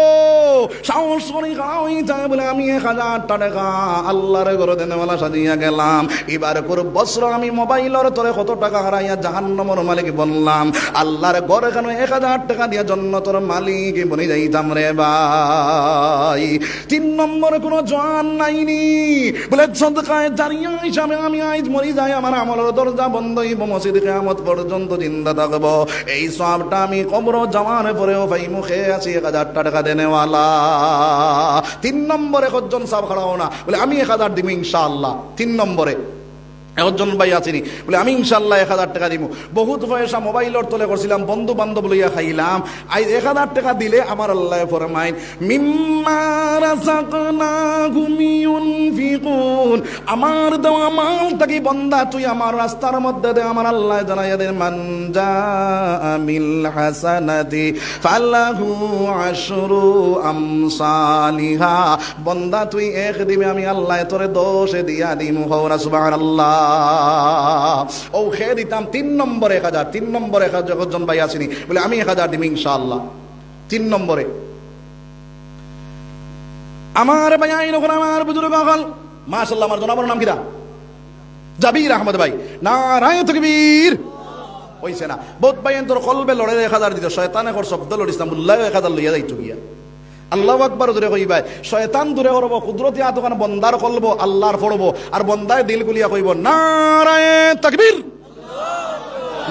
Speaker 1: সাহস করে খাওয়াই যায় বলে আমি 1000 টাকা আল্লাহর ঘরে দেনেওয়ালা সাজিয়া গেলাম। এবার করে বছর আমি মোবাইলের তোরে কত টাকা হারাইয়া জাহান্নামের মালিক বললাম। আল্লাহর ঘরে কেন 1000 টাকা দিয়া জান্নাতের মালিক বনে যাইতাম রে ভাই। 3 নম্বরে কোন জওয়ান নাইনি বলে সদকায়ে জারিয়া হিসাবে আমি আজ মরি যাই, আমার আমলের দরজা বন্ধ হইব, মসজিদ কিয়ামত পর্যন্ত জিন্দা থাকব। এই সবটা আমি কবর যাওয়ার পরেও ভাই মুখে আছি 1000 টাকা দেনেওয়ালা। 3 নম্বরে একজন সাহেব খাড়াও না বলে আমি 1000 দিব ইনশাআল্লাহ। 3 নম্বরে একজন ভাই আছেনি বলে আমি ইনশাআল্লাহ 1000 টাকা দিব। বহুত পয়সা মোবাইলের তলে করছিলাম, বন্ধু বান্ধব লইয়া খাইলাম। আজ 1000 টাকা দিলে আমার আল্লাহ ফরমাইন মিম্মা রাযাকনাহুম ইউনফিকুন, আমার দেওয়া মাল থেকে বন্দা তুই আমার রাস্তার মধ্যে দে। আমার আল্লাহ জানাইয়া দেন মান জাআমিল হাসানাতি ফালাহু আশরু আমসালিহা, বন্দা তুই 1 দিবে আমি আল্লাহ তোরে 10 দিয়া দিমু। হওরা সুবহানাল্লাহ। ও খেয়ে দিতাম 3 নম্বরে 1000। 3 নম্বরে 1000 জন ভাই আসেনি বলে আমি 1000 দিব ইনশাআল্লাহ। 3 নম্বরে আমার ভাই আইন ওখানে আমার বুজুর্গ হল মাশাআল্লাহ। আমার জনাবর নাম কিরা? জাবির আহমদ ভাই। নারায়ে তাকবীর। হইছে না বহুত ভাই তোর কলবে লড়ে 1000 দিত, শয়তানে কর শব্দ লড়িস না বললাই 1000 লইয়া যাইতো গিয়া। আল্লাহু আকবার দূরে কইবাই, শয়তান দূরে করব, কুদরতি আতকান বন্দার কলব আল্লাহর পড়ব, আর বন্দায় দিল গুলিয়া কইব নারায়ে তাকবীর,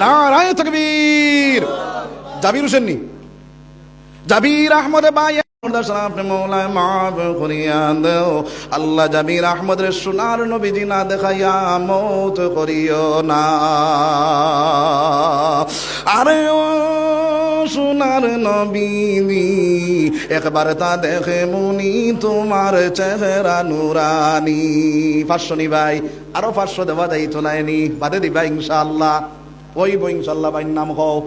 Speaker 1: নারায়ে তাকবীর। জাবির হোসেন নি জাবির আহমদ ভাই মৌলায় মাফ করিয়া দেও। আল্লাহ জাবির আহমদের সোনার নবীজি না দেখাইয়া মৌত করিও না। আরে ও সোনার নবীনি একবার তা দেখে মুনি তোমার চেহারা নুরানি। 500 নি ভাই, আরো 500 দেওয়া যাইতো নাইনি, বাদে দিবা ইনশাআল্লাহ। ওই বই ইনশাআল্লাহ ভাই নাম হও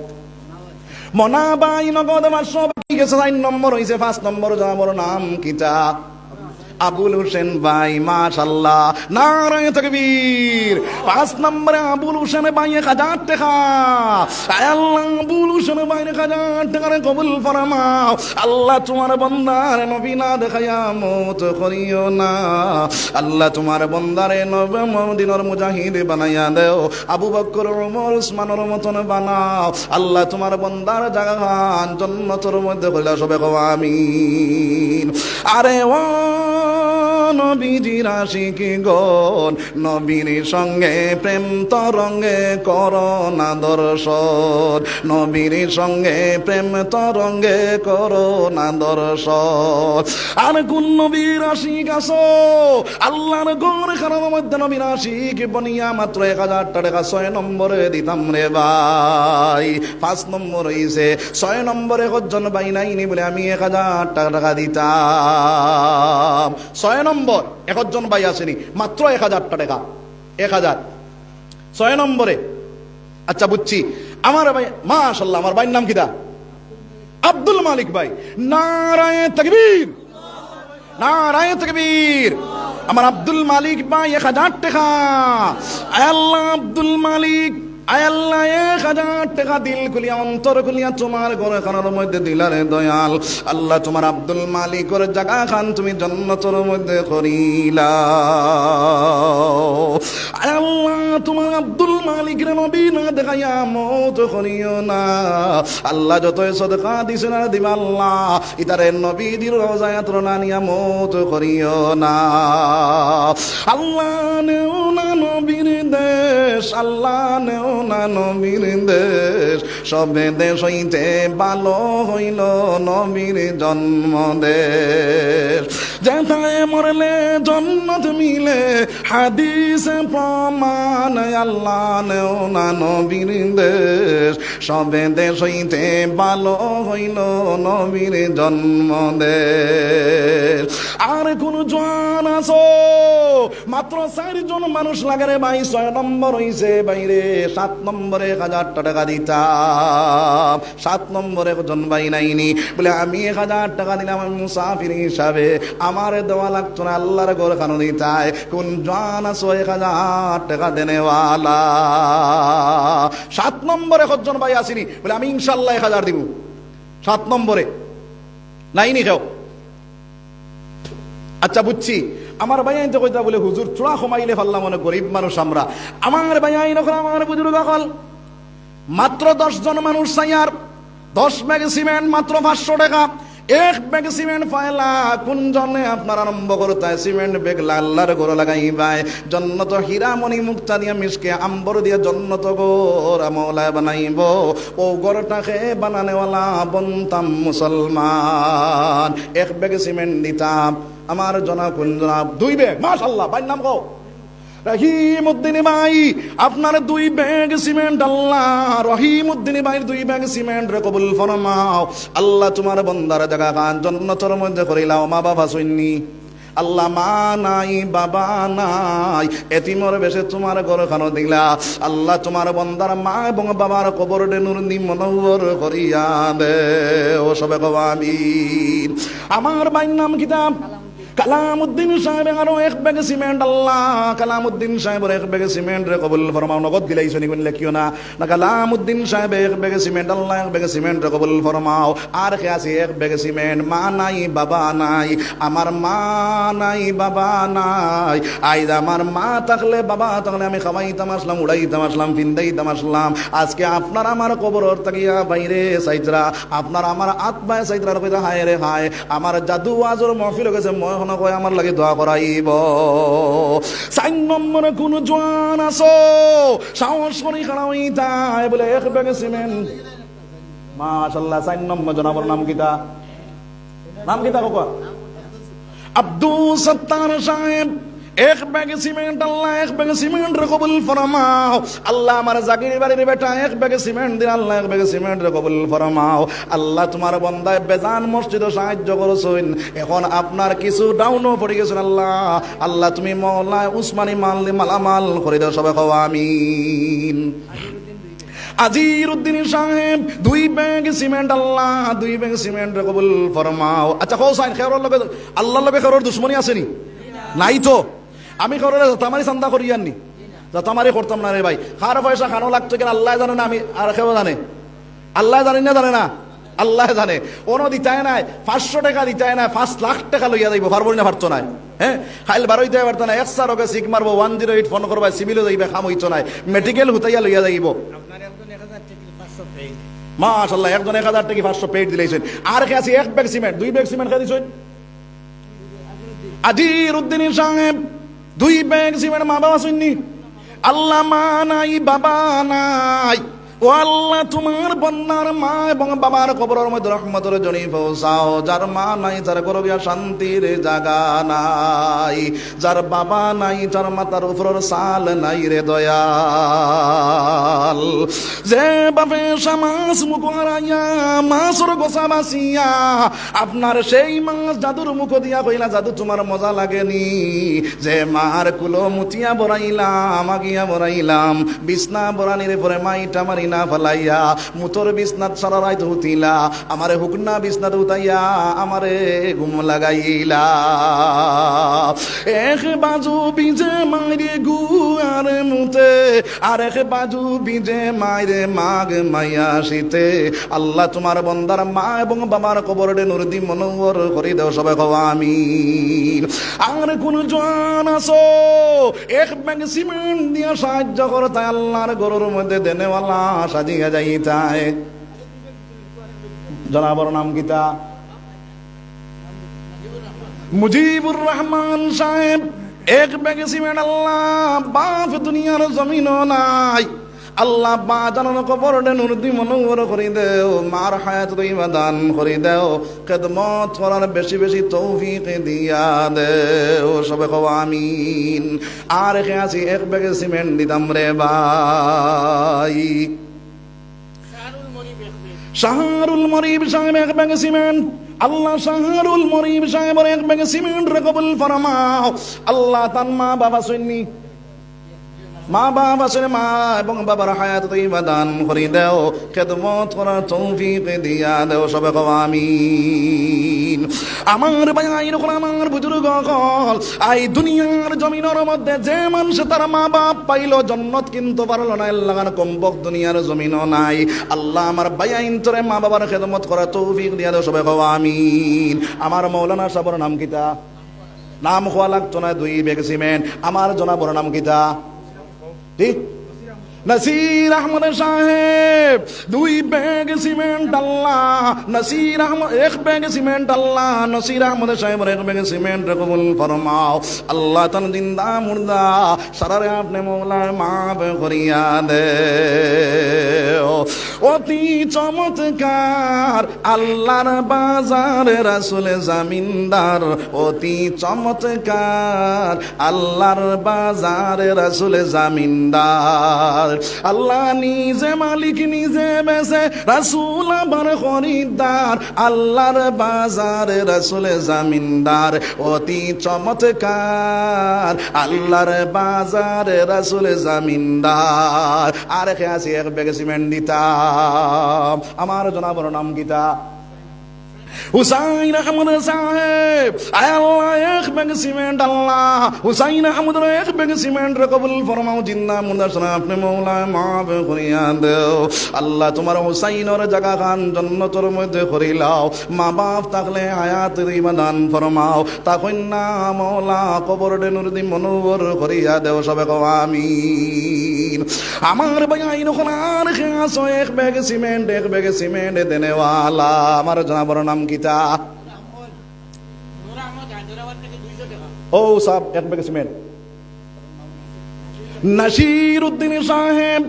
Speaker 1: মনা ভাই নগদ 500 বাকি গেছে। 4 নম্বর হইছে। 5 নম্বর আমার নাম কিতা? আবুল হোসেন ভাই। মাশাআল্লাহ, নারায়ে তাকবীর। 5 নম্বরে আবুল হোসেন ভাই 1000 টাকা। আল্লাহ আবুল হোসেন ভাই 1000 টাকা কবুল ফরমাও। আল্লাহ তোমার বন্দার নবী না দেখাইয়া মওত করিও না। আল্লাহ তোমার বন্দারে নবী মদিনার মুজাহিদ বানাইয়া দেও। আবু বকর ওমর উসমানের মতন বানাও। আল্লাহ তোমার বন্দার জাগান জান্নাতের মধ্যে কইলা সবে কও আমিন। আরে ও নবীজির আশিকি গণ, নবীর সঙ্গে প্রেম তরঙ্গে করোনা দর্শন, নবীর সঙ্গে প্রেম তরঙ্গে করোনা দর্শন। আর কোন নবীর আশিক আছো আল্লাহর ঘর খানার মধ্যে নবীর আশিক বনিয়া মাত্র 1000 টাকা 6 নম্বরে দিতাম রে ভাই। 5 নম্বর হইছে 6 নম্বরে কজন ভাই নাইনি বলে আমি 1000 টাকা দিতাম। 6 নম্বর একজন ভাই আসেনি, মাত্র 1000 টাকা, 1000 6 নম্বরে। আচ্ছা বুঝছি, আমার ভাই মাশাআল্লাহ, আমার ভাইয়ের নাম কিটা? আব্দুল মালিক ভাই। নারায়ে তাকবীর, নারায়ে তাকবীর। আমার আব্দুল মালিক ভাই 1000 টাকা। আয় আল্লাহ আব্দুল মালিক, আয় আল্লাহ 1000 টাকা দিল খুলিয়া অন্তর খুলিয়া তোমার ঘরে খানার মধ্যে দিলারে দয়াল। আল্লাহ তোমার আব্দুল মালিকের জায়গা খান তুমি জান্নাতের মধ্যে করিলা। আয় আল্লাহ তোমার আব্দুল মালিকের নবী না দেখাইয়া মত করিও না। আল্লাহ যতই সদকা দিছে না দিবা আল্লাহ, ইতারে নবীর রওজায় তোর না নিয়া মত করিও না। আল্লাহ নেও না নবীর দেশ, আল্লাহ নেও না নবীর দেশ, সবে দেশ হইতে ভালো হইল নবীর জন্ম দেশ। যেথায় মরলে জন্নত মিলে হাদিসে প্রমাণ, আল্লাহ নেও না নবীর দেশ, সবে দেশ হইতে ভালো হইল নবীর জন্ম দেশ। আর কোন জোয়ান আছো মাত্র 4 জন মানুষ লাগে রে ভাই। 6 নম্বর হইছে বাইরে, 7 নম্বরে 1000 টাকা দিতাম। 7 নম্বরে একজন ভাই নাইনি বলে আমি 1000 টাকা দিলাম, আমি মুসাফির হিসাবে, আমার দেওয়া লাগতো না, আল্লাহর ঘর খানো দিতায়। কোন জান আছো 1000 টাকা দেনেওয়ালা? 7 নম্বরে একজন ভাই আসিনি বলে আমি ইনশাল্লাহ 1000 দিব। 7 নম্বরে নাইনি কেউ। আচ্ছা বুঝছি, আমার ভাই আইনতে কইতা বলে হুজুর চূড়া কমাইলে ফাল্লাম, মনে গরিব মানুষ আমরা। আমার ভাই আইন আমার বুজুর্গ কল মাত্র 10 জন মানুষ চাইয়ার 10 ব্যাগ সিমেন্ট মাত্র 500 টাকা। 1 ব্যাগ সিমেন্ট পাইলা কোন জনে আপনার আরম্ভ করতে সিমেন্ট ব্যাগ আল্লাহর ঘর লাগাইবাই। জন্নত হীরামণি মুক্তা দিয়া মিশকে আম্বর দিয়া জন্নত ঘর মৌলায় বানাইব। ও ঘরটাকে বানানেওয়ালা বনতাম মুসলমান। 1 ব্যাগ সিমেন্ট দিতাম আমার জনাব। কোন জনাব? 2 ব্যাগ। মাশাআল্লাহ, ভাইয়ের নাম কও? রহিমউদ্দিন ভাই, আপনার 2 ব্যাগ সিমেন্ট আল্লাহ রহিমউদ্দিন ভাইয়ের 2 ব্যাগ সিমেন্ট রে কবুল ফরমাও। আল্লাহ তোমার বন্দার জায়গা খান জান্নাতের মধ্যে করিলাও। মা বাবা শুননি আল্লাহ, মা নাই বাবা নাই, এতিমর বেশে তোমার ঘর খানো দিলা। আল্লাহ তোমার বন্দার মা এবং বাবার কবর দে নূর দি মনোহর করিয়া দে। ও সবে কও আমিন। আমার ভাইয়ের নাম কিতাব কালামউদ্দিন সাহেব। আরো 1 ব্যাগ সিমেন্ট আল্লাহ কালামউদ্দিন সাহেবের 1 ব্যাগ সিমেন্ট রে কবুল ফরমাও। নগদ দিলাইছো নি কোন লেখিও না। না কালামউদ্দিন সাহেব 1 ব্যাগ সিমেন্ট আল্লাহ 1 ব্যাগ সিমেন্ট রে কবুল ফরমাও। আর কে আছে 1 ব্যাগ সিমেন্ট? মা নাই বাবা নাই, আমার মা নাই বাবা নাই। আইজ আমার মা থাকলে বাবা থাকলে আমি খাওয়াইতাম আসলাম, উড়াইতাম আসলাম, ফিন্দাইতাম আসলাম। আজকে আপনার আমার কবর তাকিয়া বাইরে সাইতরা, আপনার আমার আত্মায় সাইতরা কইতা হায় রে হায়, আমার জাদু আজর মহফিল গেছে, মই কয় আমার লাগে দোয়া করাইব। 4 নম্বরে কোন জোয়ান আছো সাহস করি খাড়া হইতাই বলে 1 ব্যাগ সিমেন্ট। মাশাআল্লাহ। 4 নম্বর জনাবর নাম কিতা? নাম কিতা কোকা? আব্দুল সত্তার সাহেব। 1 ব্যাগ সিমেন্ট আল্লাহ 1 ব্যাগ সিমেন্ট রে কবুল ফরমাও। আল্লাহ আমার জাগির বাড়ির বেটা 1 ব্যাগ সিমেন্ট দিন আল্লাহ 1 ব্যাগ সিমেন্ট রে কবুল ফরমাও। আল্লাহ তোমার বান্দায় বেজান মসজিদে সাহায্য করছেন, এখন আপনার কিছু ডাউনও পড়ে গেছেন আল্লাহ। আল্লাহ তুমি মওলা উসমানী মাল মালামাল করে দাও। সবাই কও আমিন। আজিরউদ্দিন সাহেব 2 ব্যাগ সিমেন্ট আল্লাহ 2 ব্যাগ সিমেন্ট রে কবুল ফরমাও। আচ্ছা কও সাইন খেরর লগে আল্লাহর লগে খেরর দুশমনী আসেনি? নাই তো। আমি খেররে তামারি চান্দা করি আননি, তামারি করতাম না রে ভাই। খার পয়সা খানো লাগতো কেন আল্লাহ জানে না, আমি আর কেউ জানে? আল্লাহ জানি না, জানে না? আল্লাহ জানে। ওনো দিতাই নাই 500 টাকা দিতাই নাই, 5 লাখ টাকা লইয়া যাইব, পারবো না পারতো নাই। হ্যাঁ খাইল বারোইতে পারতো না। 1 রোগে সিক মারবো 108 ফোন করবা, সিভিলে যাইবে, খাম হইতো নাই, মেডিকেল হুতাইয়া লইয়া যাইব। মাশাআল্লাহ, একজন 1000 টাকা 500 পেড দিলেছেন। আর কে আছে 1 ব্যাগ সিমেন্ট 2 ব্যাগ সিমেন্ট খাই দিছেন? আজির উদ্দিন সাহেব 2 ব্যাগ সিমেন্ট মা বাবা শুননি আল্লাহ মা নাই বাবা নাই ও আল্লাহ তোমার বন্যার মা এবং বাবার কবরের মধ্যে রহমতের জনি পৌঁছাও যার মা নাই তার ঘরে গিয়া শান্তির জায়গা নাই যার বাবা নাই তার মাথার উপর সাল নাই রে দয়াল যে বাপে মাছ মুখ হারাইয়া মাছর গোসা বাসিয়া আপনার সেই মাছ জাদুর মুখ দিয়া কইলা জাদু তোমার মজা লাগেনি যে মার কুলো মুতিয়া বড়াইলাম আগিয়া বড়াইলাম বিছনা বড়ানির পরে মাইটা মারি না ফলাইয়া মুতর বিছনাত সারা রাত হুতিলা আমারে হুকনা বিছনাত উতাইয়া আমারে ঘুম লাগাইলা এক বাজু বিজে মাইরে গুয়ার মুতে আর এক বাজু বিজে মাইরে মাগ মাইয়া শীতে আল্লাহ তোমার বন্দার মা এবং বাবার কবরে নূর দি মনোহর করে দাও সবাই কও আমিন আর কোন জান আসো এক ব্যাগ সিমেন্ট দিয়া সাহায্য করতে আল্লাহর গরুর মধ্যে দেনেওয়ালা সাজিয়া যাইতায় জনাবর নাম গীতা মুজিবুর রহমান সাহেব এক ব্যাগ সিমেন্ট আল্লাহ বাপ দুনিয়ার জমিনও নাই আল্লাহ বা জানানো কবর নূর দি মনোহর করে দেও মার হায়াত তৈবা দান করে দেও খেদমত করার বেশি বেশি তৌফিক দিয়া দেও সবে কও আমিন আর রেখে আছি এক ব্যাগে সিমেন্ট দিতাম রে ভাই শাহরুল মরিব সাহেব এক ব্যাগে সিমেন্ট আল্লাহ শাহরুল মরিব সাহেবের এক ব্যাগে সিমেন্ট রে কবুল ফরমাও আল্লাহ তার মা বাবা শুননি মা বাবা শুনে মা এবং বাবার হায়াত তৈবা দান করে দেও খেদমত করার তৌফিক দিয়া দেও সবে কও আমিন আমার ভাই এরকম আমার বুজুর্গ কল আই দুনিয়ার জমিনের মধ্যে যে মানুষ তার মা বাপ পাইলো জন্নত কিন্তু পারলো না লাগান কমবক দুনিয়ার জমিনও নাই আল্লাহ আমার ভাই আইন তোরে মা বাবার খেদমত করার তৌফিক দিয়া দেও সবে কও আমিন আমার মৌলানা সাহেবের নাম কিতা নাম হওয়া লাগতো না 2 ব্যাগ সিমেন্ট আমার জনাবর নাম কিতা ঠিক নসির আহমদ সাহেব 2 ব্যাগ সিমেন্ট আল্লাহ নসির আহমদ এক ব্যাগ সিমেন্ট আল্লাহ নসির আহমদ সাহেবের এক ব্যাগ সিমেন্ট কবুল ফরমাও আল্লাহ তান জিন্দা মুর্দা সারারে আপনি মওলার মাফ করিয়া দে অতি চমৎকার আল্লাহর বাজার রাসূল জামিনদার অতি চমৎকার আল্লাহর বাজার রাসূল জামিনদার আল্লাহ নিজে মালিক নিজে বেসে রাসূল আবার খরিদ্দার আল্লাহর বাজারে রাসূল জামিনদার অতি চমৎকার আল্লাহর বাজারে রাসূল জামিনদার আর কে আছে এক ব্যাগ সিমেন্ট দিতাম আমার জনাবর নাম গীতা হুসাইন আহমদ সাহেব আল্লাহ এক ব্যাগ সিমেন্ট আল্লাহ হুসাইন আহমদ এক ব্যাগ সিমেন্ট কবুল ফরমাও জিন্দা মুর্দা শোনা আপনি মওলা মাফ করিয়া দেও আল্লাহ তোমার হুসাইনের জায়গা খান জান্নাতের মধ্যে করিলাও মা বাপ থাকলে হায়াতের ইমাদান ফরমাও তখন না মওলা কবরে নূর দি মনোহর করিয়া দেও সবে কও আমিন আমার ভাই আইন আর খাস এক ব্যাগ সিমেন্ট দেনেওয়ালা আমার জনাবর নাম গীতা ও সাহেব এক ব্যাগ সিমেন্ট নাসির উদ্দিন সাহেব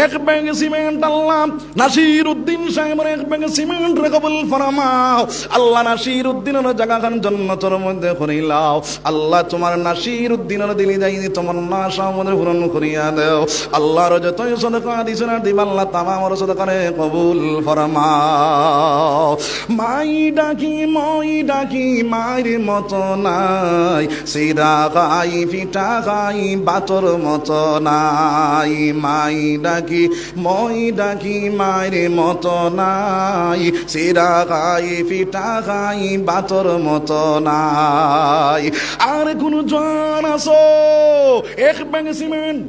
Speaker 1: এক ব্যাগ সিমেন্ট আল্লাহ নাসির উদ্দিন সাহেবের এক ব্যাগ সিমেন্ট রে কবুল ফরমাও আল্লাহ নাসির উদ্দিনের জায়গা খান জান্নাতের মধ্যে করিলাও আল্লাহ তোমার নাসির উদ্দিনের দিলি যাই তোমার না সামনে পূরণ করিয়া দেও আল্লাহর যতই সদকা দিছেন দিব আল্লাহ তামামর সদকারে কবুল ফরমাও মাই ডাকি মায়ের মতো নাই সিরা খাই ফিটা খাই বাতর মতো নাই মাই ডাকি মায়ের মতো নাই সিরা খাই ফিটা খাই বাতর মতো নাই আর কোন জন আসো এক ব্যাগ সিমেন্ট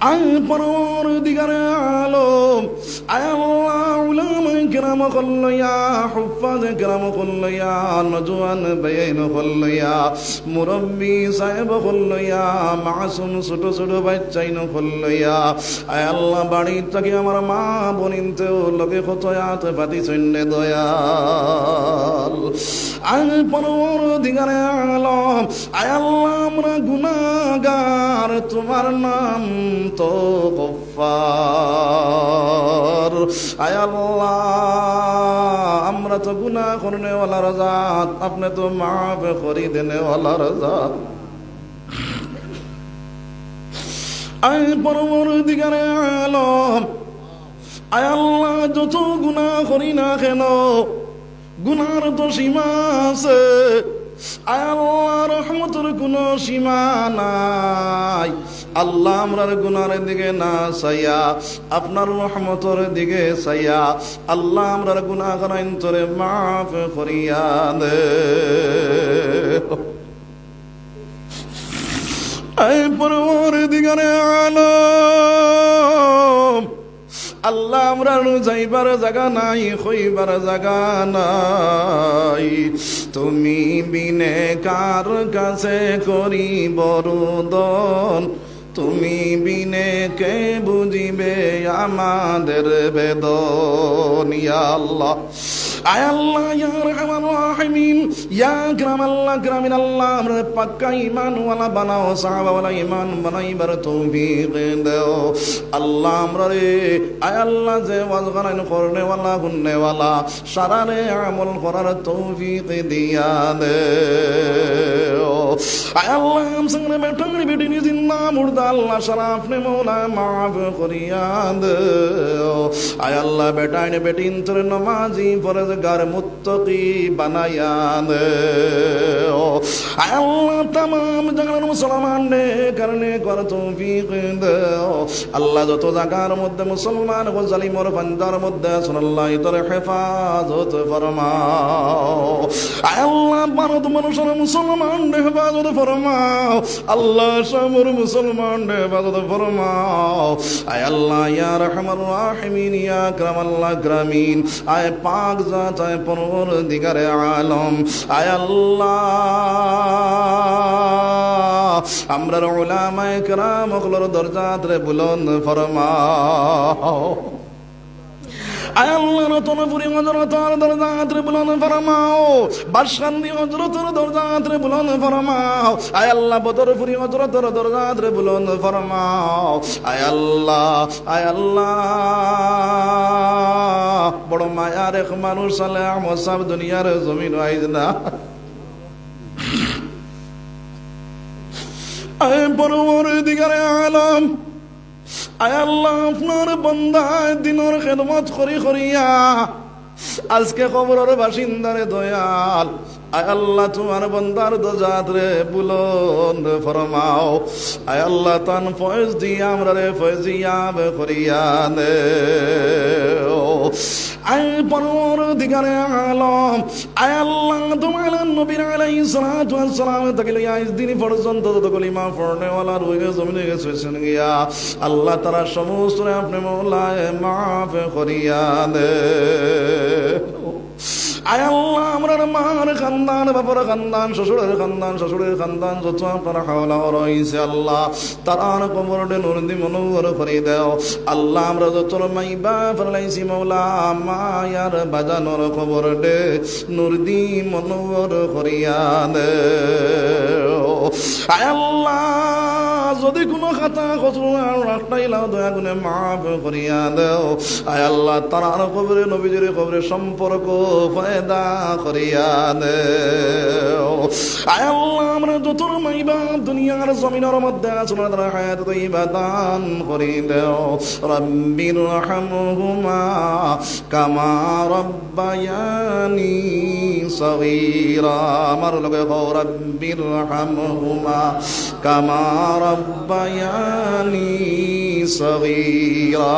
Speaker 1: আয় পরওয়ারদিগারে আলম, আয় আল্লাহ উলামায়ে কেরাম কল্লিয়া, হুফাজে কেরাম কল্লিয়া, নজওয়ান বাইন কল্লিয়া, মুরব্বি সাহেব কল্লিয়া, মাসুম ছোট ছোট বাচ্চাইন কল্লিয়া, আয় আল্লাহ বাড়ি থেকে আমার মা বোনিনতেও লগে কতয়াত পাতি চন্নে দয়াল। আয় পরওয়ারদিগারে আলম, আয় আল্লাহ আমরা গুনাহগার, তোমার নাম তো গফফার। আয় আল্লাহ আমরা তো গুনাহ করনে ওয়ালার জাত, আপনি তো মাফ করি দেনে ওয়ালার জাত। আয় পরওয়ারদিগারে আলম, আয় আল্লাহ যত গুনাহ করি না কেন গুনার তো সীমা আছে, আয় আল্লাহ রহমতের কোনো সীমা নাই। আল্লাহ আমরার গুনার দিকে না চাইয়া আপনার রহমতের দিকে চাইয়া আল্লাহ আমরার গুনাহ করাইন তোরে মাফ করিয়া দে। এই পরওয়ারদিগারে আলম, আল্লাহ আমরা যাইবার জায়গা নাই, হইবার জায়গা নাই, তুমি বিনে কার কাছে করি বরদন, তুমি বিনে কে বুঝিবে আমাদের বেদন। ইয়া আল্লাহ, আয় আল্লাহ ইয়া রহমান রাহিমিন, ইয়া আকরামাল্লাহ আকরামিন, আল্লাহ আমরা পাক্কা ঈমানওয়ালা বানাও, সাহাবাওয়ালা ঈমান বানাইবার তৌফিক দাও। আল্লাহ আমরা রে আয় আল্লাহ যে ওয়াজ গান করনেওয়ালা গুননেওয়ালা সারা রে আমল করার তৌফিক দিয়া দে। আয় আল্লাহ আমসংরে বেটাংরে বেটিনি জিন্দা মুর্দা আল্লাহ সারা আপনি মৌলা মাফ করিয়া দে। আয় আল্লাহ বেটাইনে বেটিন তোর নমাজি ফরজগার মুত্তাকি বানায়া দে। আয় আল্লাহ तमाम জায়গার মুসলমান নে করনে কর তৌফিক দে। আল্লাহ যত জায়গার মধ্যে মুসলমান ও জালিমর বান্দার মধ্যে সুনাল্লাহ তোর হেফাজত ফরমাও। আয় আল্লাহ ভারত মানুষের মুসলমান নে হেফাজত ফরমাও, আল্লাহ শামুর মুসলমান নে হেফাজত ফরমাও। আয় আল্লাহ ইয়া রহমান রাহিমিন, ইয়া আকরামাল্লাহ আকরামিন, আয় পাক জাত, আয় পরওয়ারদিগারে আলম, আয় আল্লাহ আমরার উলামায়ে কেরাম ওগুলোর দরজাত রে বুলন্দ ফরমাও। আয় আল্লাহ রতনপুরি হযরতের দরজাত রে বুলন্দ ফরমাও, বাসকান্দি হযরতের দরজাত রে বুলন্দ ফরমাও। আয় আল্লাহ বদরপুরি হযরতের দরজাত রে বুলন্দ ফরমাও। আয় আল্লাহ, আয় আল্লাহ বড় মায়ার এক মানুষ সালে আহমদ সাহেব দুনিয়ার জমিন আইজ না। আয় পরওয়ারদিগারে আলম, আয় আল্লাহ আপনার বান্দা দিনের খেদমত করিয়া আজকে খবরের বাসিন্দারে দয়াল, আয় আল্লাহ তোমার বান্দার দরজাত রে বুলন্দ ফরমাও। আয় আল্লাহ তান ফয়েজ দিয়া আমরা রে ফয়েজিয়াব করিয়া দে। আয় পরওয়ারদিগারে আলম, আয় আল্লাহ তোমার নবীর আলাইহিস সালাতু ওয়াস সালাম থেকে লইয়া আজ দিন পর্যন্ত যত কলিমা পড়নেওয়ালা রয়ে জমিনে গেছেন গিয়া আল্লাহ তারা সমস্ত আপনি মওলায়ে মাফ করিয়া দে। আয় আল্লাহ আমরার মার খানদান, বাবার খানদান, শ্বশুরের খানদান, শ্বশুরের খানদান যত আপনার হাওলা রয়েছে আল্লাহ তারার কবরডে নূর দি মনোহর করে দাও। আল্লাহ আমরা যত মাইবা ফরলাইছি মওলা মায়ার বাজানোর কবরডে নূর দি মনোহর করিয়া দে। আয় আল্লাহ যদি কোনো খাতা কসুর রাখটাইলাও দয়া গুনে মাফ করিয়া দাও। আয় আল্লাহ তারার কবরে নবীজির কবরে সম্পর্ক ফায়দা করিয়া দেও। আয় আল্লাহ আমরা যত মাইবা দুনিয়ার জমিনের মধ্যে আছো তারা হায়াত তৈবা দান করি দেও। রব্বির রহমহুমা কামা রব্বায়ানি সগীরা, আমার লগে কও রব্বির রহমহুমা কামা রব্বায়ানি সগীরা।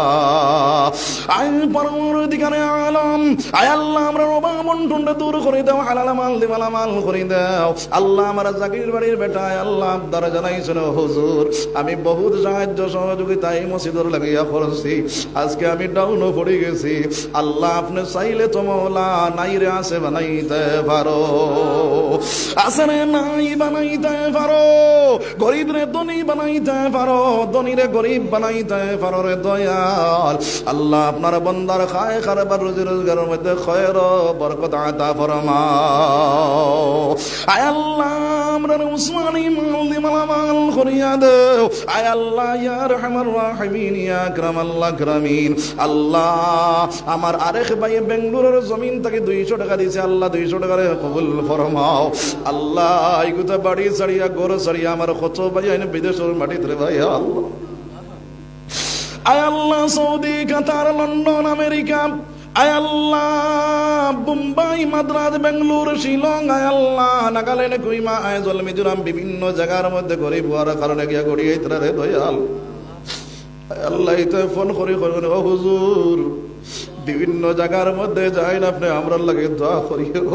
Speaker 1: আয় পরওয়ারদিগারে আলম, আয় আল্লাহ আমরা বন্টনটা দূর করে দাও, হালাল মাল দিবালা মাল করে দাও। আল্লাহ আমার জাকির বাড়ির বেটায় আল্লাহ আপনারা জানাইছেন হুজুর আমি বহুত সাহায্য সহযোগিতা এই মসজিদের লাগিয়া করছি, আজকে আমি ডাউনও পড়ে গেছি। আল্লাহ আপনি চাইলে তো মৌলা নাই রে আছে বানাইতে পারো, আছে রে নাই বানাইতে পারো, গরিব রে ধনী বানাইতে পারো, ধনী রে গরিব বানাইতে পারো রে দয়াল। আল্লাহ আপনার বন্দার খায় খারবার রুজি রোজগারের মধ্যে খয়ের বরকত আতা ফরমাও। আয় আল্লাহ আমরা উসমানী মাল দি মালামাল করিয়া দেও। আয় আল্লাহ ইয়া রহমান রাহিমিন ইয়া আকরামাল আকরামিন। আল্লাহ আমার আরেক ভাই বেঙ্গলুরুর জমিন থেকে 200 টাকা দিয়েছে, আল্লাহ 200 টাকা কবুল ফরমাও। আল্লাহ এইগুতা বাড়ি ছাড়িয়া ঘর ছাড়িয়া আমার কত ভাই আইনে বিদেশের মাটিতে ভাই আল্লাহ। আয় আল্লাহ সৌদি কাতার লন্ডন আমেরিকা, আয় আল্লাহ মুম্বাই মাদ্রাজ বেঙ্গলোর শিলং, আয় আল্লাহ নাগাল্যান্ড কুইমা আইজল মিজোরাম বিভিন্ন জায়গার মধ্যে গরিব হওয়ার কারণে গিয়া গড়িয়ে রে দয়াল। আয় আল্লাহ ইতে ফোন করি করবেন ও হুজুর বিভিন্ন জায়গার মধ্যে যাই না আপনি আমরা লাগে দোয়া করিও।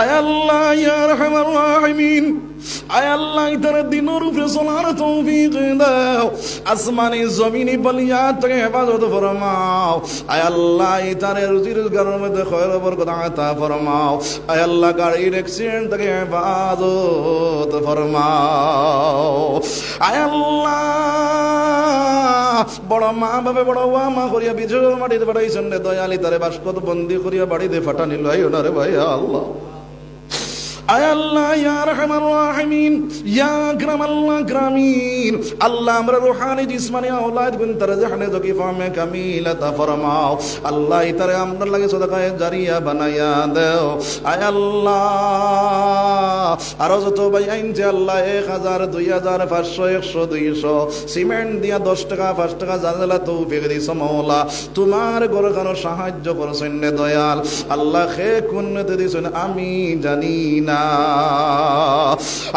Speaker 1: আয় আল্লাহ ইয়া রহমান রাহিমিন, আয় আল্লাহ ইতার দিনের উপরে চলার তৌফিক দাও, আসমানি জমিনি বলিয়াত থেকে হেফাজত ফরমাও। আয় আল্লাহ ইতারে রুজি রোজগারের মধ্যে খয়র বরকত আতা ফরমাও। আয় আল্লাহ গাড়ির অ্যাক্সিডেন্ট থেকে হেফাজত ফরমাও। আয় আল্লাহ বড় মা বাবা বড় ওয়া মা করিয়া বিজয় মাটিতে পাঠাইছেন রে দয়ালি তারে বাসকত বন্দি করিয়া বাড়িতে ফাটা নিল না রে ভাই আল্লাহ। আয় আল্লাহ ইয়া রহমান রাহিমিন ইয়া আকরামাল আকরামিন। আল্লাহ আমরা রুহানি জিসমানি আওলাদ গুন তারজাহনে যকি ফামে কামিলাতা ফরমাও। আল্লাহ ইতারে আমরা লাগে সদকায়ে জারিয়া বানায়া দাও। আয় আল্লাহ আর যত ভাই আইনছে আল্লাহ 1000 2000 500 100 200 সিমেন্ট দিয়া 10 টাকা 5 টাকা জানালা তৌফিক দিছ মাওলা। তোমার ঘরখানো সাহায্য করছেন রে দয়াল। আল্লাহ খে কুন্নতে দিছেন আমি জানি না।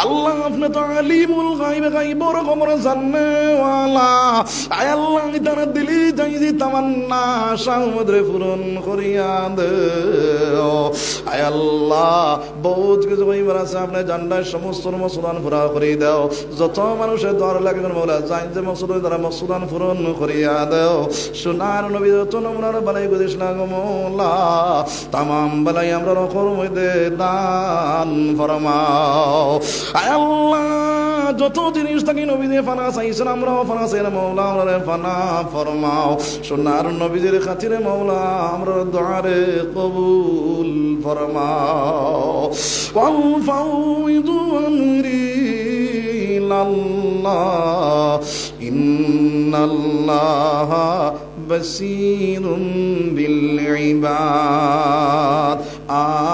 Speaker 1: আল্লাহ আপনি তো আলিমুল গায়ব গায়বর খবর জানেওয়ালা। আয় আল্লাহ তার দিলি যাইজি তামান্না সমুদ্রে পূরণ করিয়া দেও। আয় আল্লাহ বহুত কিছু কইবার আছে আপনি জান্নার সমস্ত মসুদান পুরা করে দাও। যত মানুষের দর লাগে মৌলা যাই যে মসুদ তারা মসুদান পূরণ করিয়া দেও। সোনার নবী যত নমুনার বালাই গুদিস না গো মৌলা, তামাম বালাই আমরা রকর মধ্যে দান ফরমাও। আয় আল্লাহ যত জিনিস থাকি নবী দিয়ে ফানা চাইছেন আমরাও ফানা চাই না মৌলা, আমরা ফানা ফরমাও। সোনার নবীদের খাতিরে মৌলা আমরা দোয়ারে কবুল ফরমাও। ওয়ালফাউযু আমরি ইলাল্লাহ ইন্নাল্লাহা বাসীরুম বিল ইবাদ।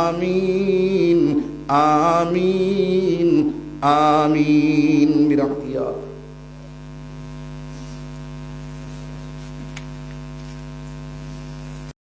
Speaker 1: আমিন আমিন আমিন।